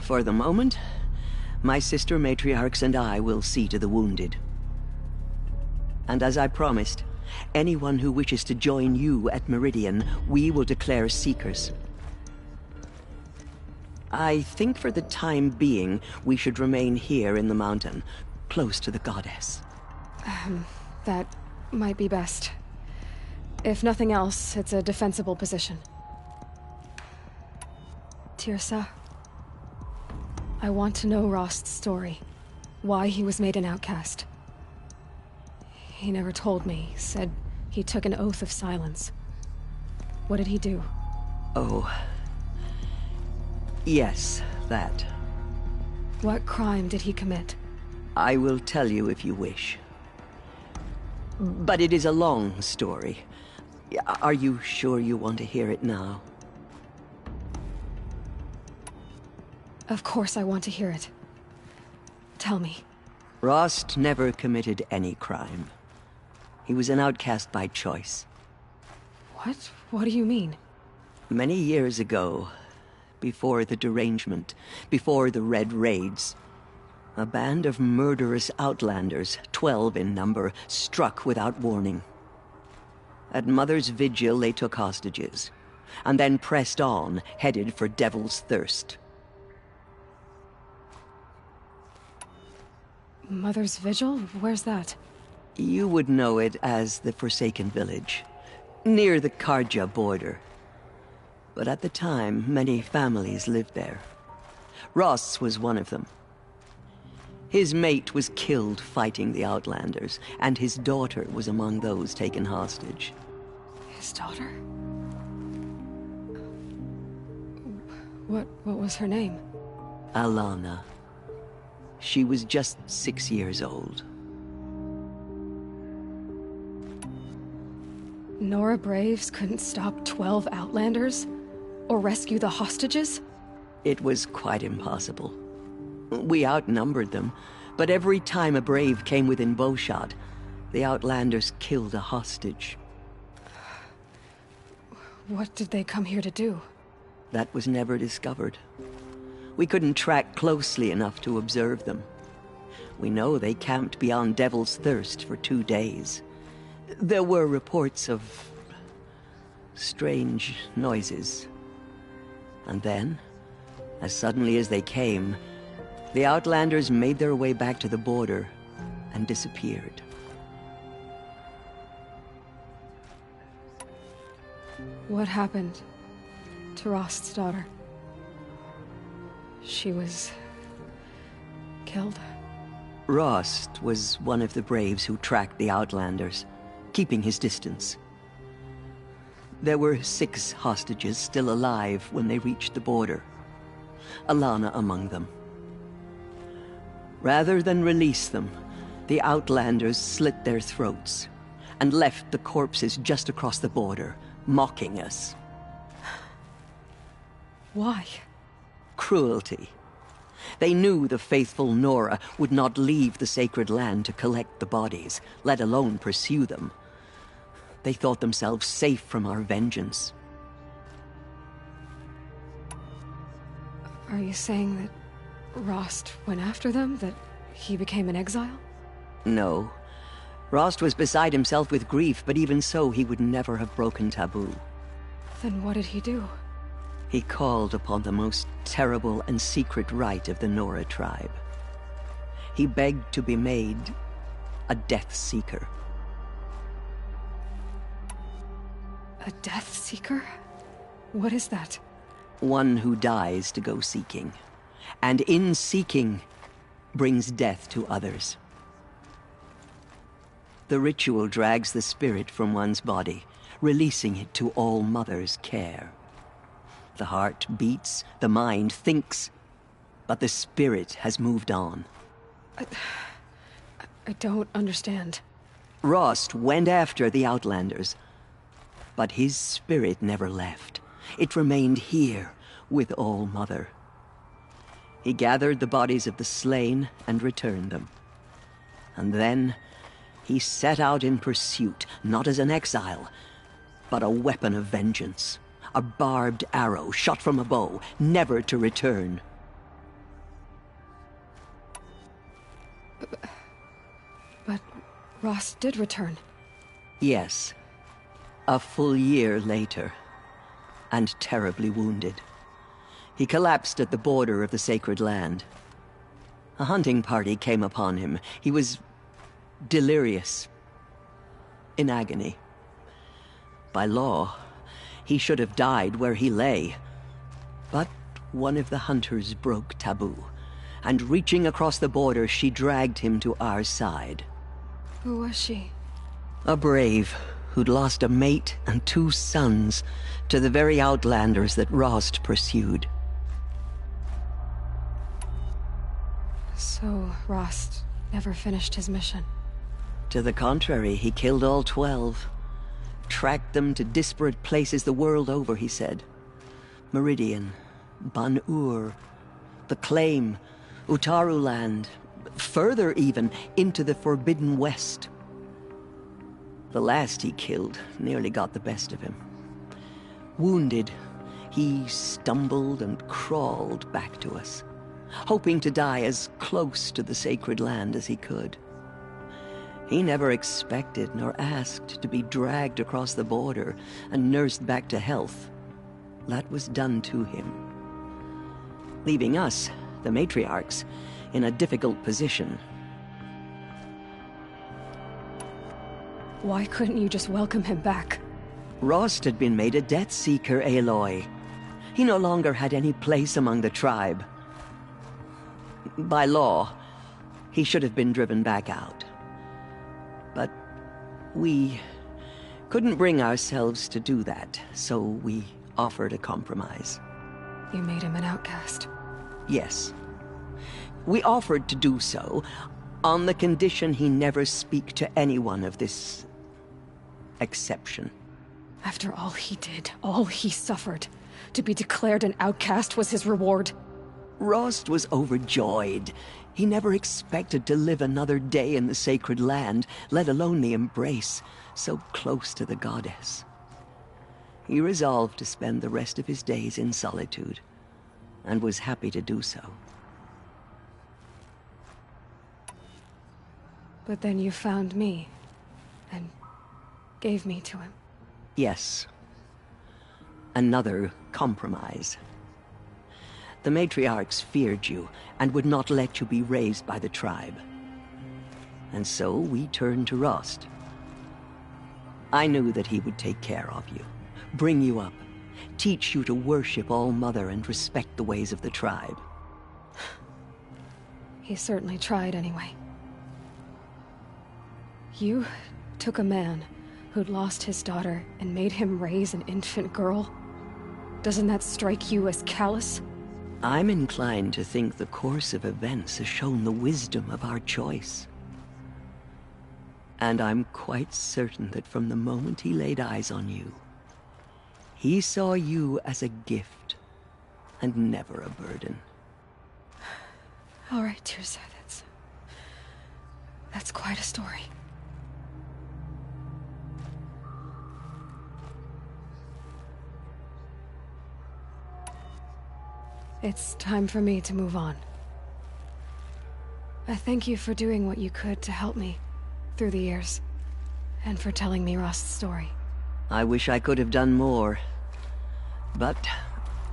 For the moment, my sister matriarchs and I will see to the wounded. And as I promised, anyone who wishes to join you at Meridian, we will declare seekers. I think for the time being, we should remain here in the mountain, close to the goddess. That might be best. If nothing else, it's a defensible position. Teersa, I want to know Rost's story. Why he was made an outcast. He never told me, said he took an oath of silence. What did he do? Oh... yes, that. What crime did he commit? I will tell you if you wish. But it is a long story. Are you sure you want to hear it now? Of course I want to hear it. Tell me. Rost never committed any crime. He was an outcast by choice. What? What do you mean? Many years ago, before the derangement, before the Red Raids, a band of murderous outlanders, 12 in number, struck without warning. At Mother's Vigil, they took hostages, and then pressed on, headed for Devil's Thirst. Mother's Vigil? Where's that? You would know it as the Forsaken Village, near the Carja border. But at the time, many families lived there. Rost's was one of them. His mate was killed fighting the Outlanders, and his daughter was among those taken hostage. His daughter? What was her name? Alana. She was just 6 years old. Nora Braves couldn't stop 12 Outlanders? Or rescue the hostages? It was quite impossible. We outnumbered them, but every time a brave came within bowshot, the Outlanders killed a hostage. What did they come here to do? That was never discovered. We couldn't track closely enough to observe them. We know they camped beyond Devil's Thirst for 2 days. There were reports of strange noises. And then, as suddenly as they came, the Outlanders made their way back to the border and disappeared. What happened to Rost's daughter? She was killed. Rost was one of the braves who tracked the Outlanders, keeping his distance. There were 6 hostages still alive when they reached the border, Alana among them. Rather than release them, the Outlanders slit their throats and left the corpses just across the border, mocking us. Why? Cruelty. They knew the faithful Nora would not leave the sacred land to collect the bodies, let alone pursue them. They thought themselves safe from our vengeance. Are you saying that Rost went after them? That he became an exile? No. Rost was beside himself with grief, but even so, he would never have broken taboo. Then what did he do? He called upon the most terrible and secret rite of the Nora tribe. He begged to be made a Death Seeker. A Death Seeker? What is that? One who dies to go seeking, and in seeking, brings death to others. The ritual drags the spirit from one's body, releasing it to All Mother's care. The heart beats, the mind thinks, but the spirit has moved on. I don't understand. Rost went after the Outlanders, but his spirit never left. It remained here with All Mother. He gathered the bodies of the slain and returned them. And then he set out in pursuit, not as an exile, but a weapon of vengeance. A barbed arrow shot from a bow, never to return. But Rost did return. Yes. A full year later, and terribly wounded. He collapsed at the border of the sacred land. A hunting party came upon him. He was delirious, in agony. By law, he should have died where he lay. But one of the hunters broke taboo, and reaching across the border, she dragged him to our side. Who was she? A brave who'd lost a mate and 2 sons to the very Outlanders that Rost pursued. So Rost never finished his mission? To the contrary, he killed all 12. Tracked them to disparate places the world over, he said. Meridian, Ban-Ur, the Claim, Utaru Land, further even, into the Forbidden West. The last he killed nearly got the best of him. Wounded, he stumbled and crawled back to us, hoping to die as close to the sacred land as he could. He never expected nor asked to be dragged across the border and nursed back to health. That was done to him, leaving us, the matriarchs, in a difficult position. Why couldn't you just welcome him back? Rost had been made a Death Seeker, Aloy. He no longer had any place among the tribe. By law, he should have been driven back out. But we couldn't bring ourselves to do that, so we offered a compromise. You made him an outcast? Yes. We offered to do so on the condition he never speak to anyone of this exception. After all he did, all he suffered, To be declared an outcast was his reward. Rost was overjoyed. He never expected to live another day in the sacred land, let alone the embrace, so close to the goddess. He resolved to spend the rest of his days in solitude, and was happy to do so. But then you found me, and gave me to him. Yes. Another compromise. The matriarchs feared you, and would not let you be raised by the tribe. And so we turned to Rost. I knew that he would take care of you, bring you up, teach you to worship All-Mother and respect the ways of the tribe. He certainly tried anyway. You took a man who'd lost his daughter and made him raise an infant girl. Doesn't that strike you as callous? I'm inclined to think the course of events has shown the wisdom of our choice. And I'm quite certain that from the moment he laid eyes on you, he saw you as a gift, and never a burden. All right, Teersa, that's quite a story. It's time for me to move on. I thank you for doing what you could to help me through the years, and for telling me Rost's story. I wish I could have done more, but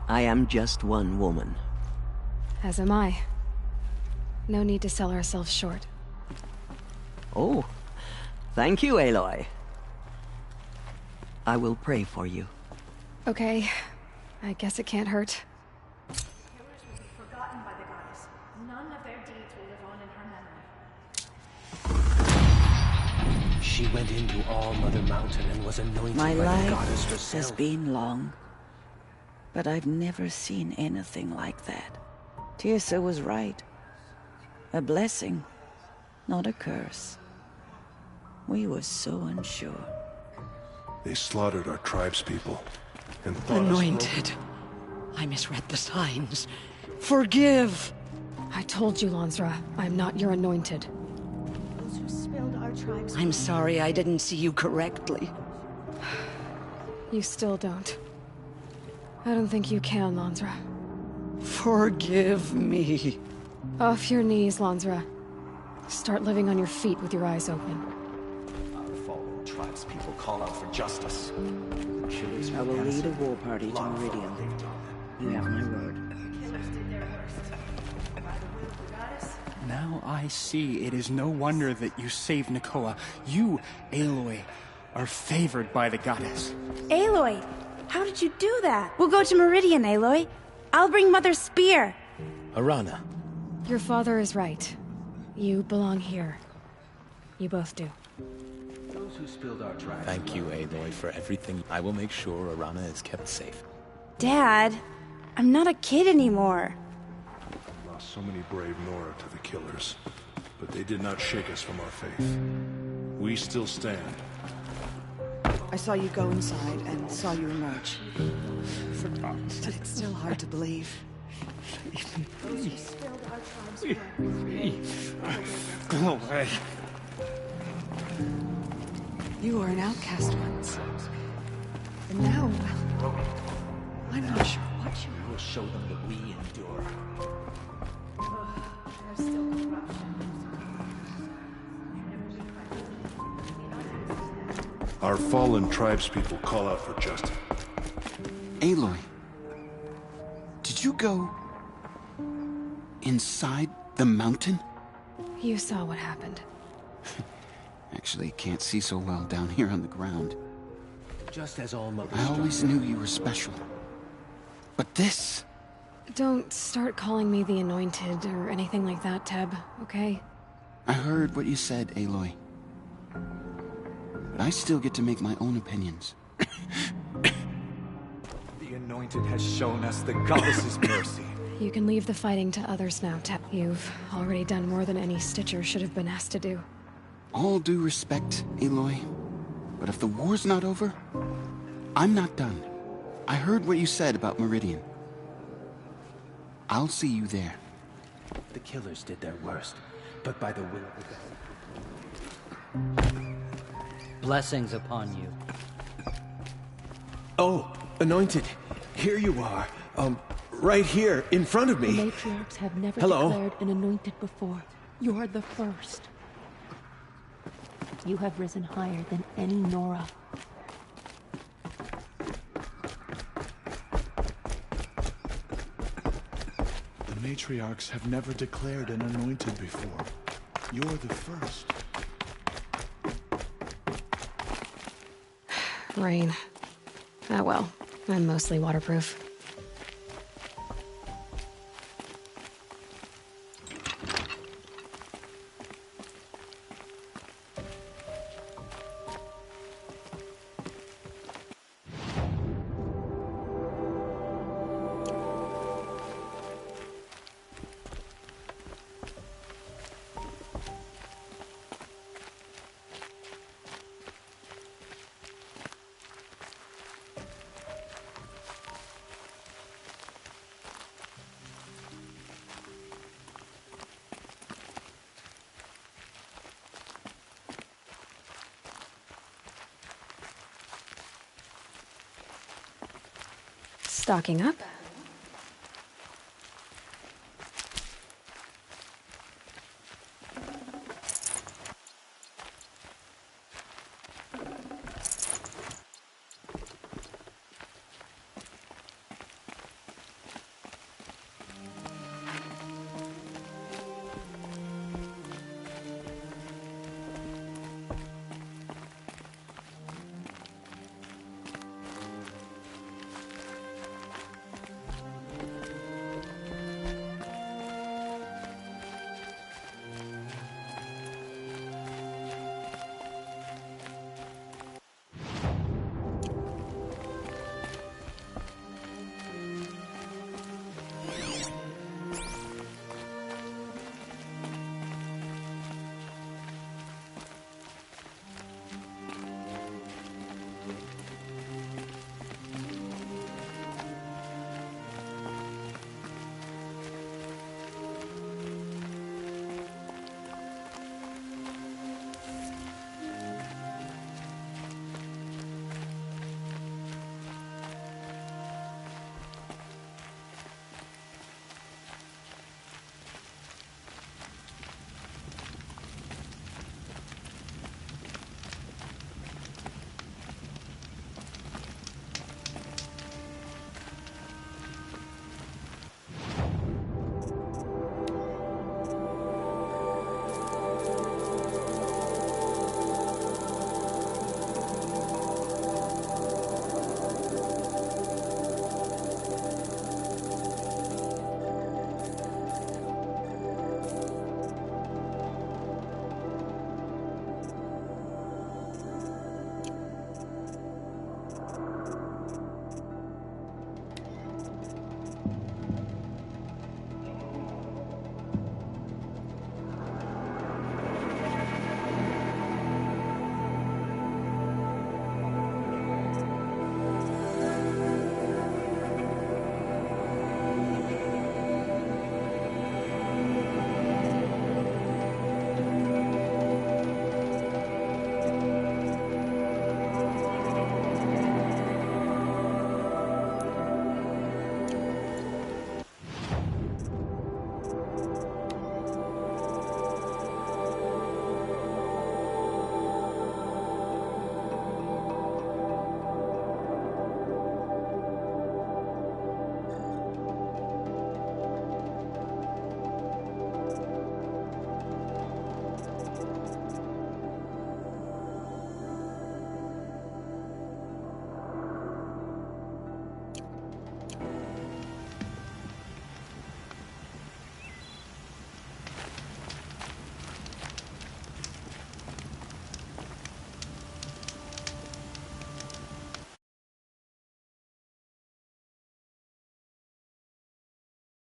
I am just one woman. As am I. No need to sell ourselves short. Oh, thank you, Aloy. I will pray for you. Okay, I guess it can't hurt. Forgotten by the goddess. None of their deeds will live on in her memory. She went into All-Mother Mountain and was anointed My by the life goddess herself. has been long, but I've never seen anything like that. Teersa was right. A blessing, not a curse. We were so unsure. They slaughtered our tribespeople and thought Anointed. I misread the signs. Forgive! I told you, Lansra, I'm not your anointed. Those who spilled our tribes. I'm sorry I didn't see you correctly. You still don't. I don't think you can, Lansra. Forgive me. Off your knees, Lansra. Start living on your feet with your eyes open. Our fallen tribespeople call out for justice. I will lead a war party to Meridian. You have my word. Now I see it is no wonder that you saved Nakoa. You, Aloy, are favored by the goddess. Aloy, how did you do that? We'll go to Meridian, Aloy. I'll bring Mother's spear. Arana. Your father is right. You belong here. You both do. Those who spilled our tribes. Thank you, Aloy, for everything. I will make sure Arana is kept safe. Dad, I'm not a kid anymore. I lost so many brave Nora to the killers, but they did not shake us from our faith. We still stand. I saw you go inside and saw you emerge. But it's still hard to believe. Please. Go away. You were an outcast once. And now, well, I'm not sure what you will show them that we endure. There's still corruption. Our fallen tribespeople call out for justice. Aloy, did you go inside the mountain? You saw what happened. Actually, can't see so well down here on the ground. Just as All-Mother I always knew you were special. But this... Don't start calling me the Anointed or anything like that, Teb, okay? I heard what you said, Aloy. But I still get to make my own opinions. The Anointed has shown us the goddess's mercy. You can leave the fighting to others now, Teb. You've already done more than any Stitcher should have been asked to do. All due respect, Aloy. But if the war's not over, I'm not done. I heard what you said about Meridian. I'll see you there. The killers did their worst, but by the will of the God. Blessings upon you. Oh, Anointed. Here you are. Right here, in front of me. The matriarchs have never Hello? declared an anointed before. You're the first. You have risen higher than any Nora. The matriarchs have never declared an anointed before. You're the first. Rain. Ah, well, I'm mostly waterproof. Stocking up.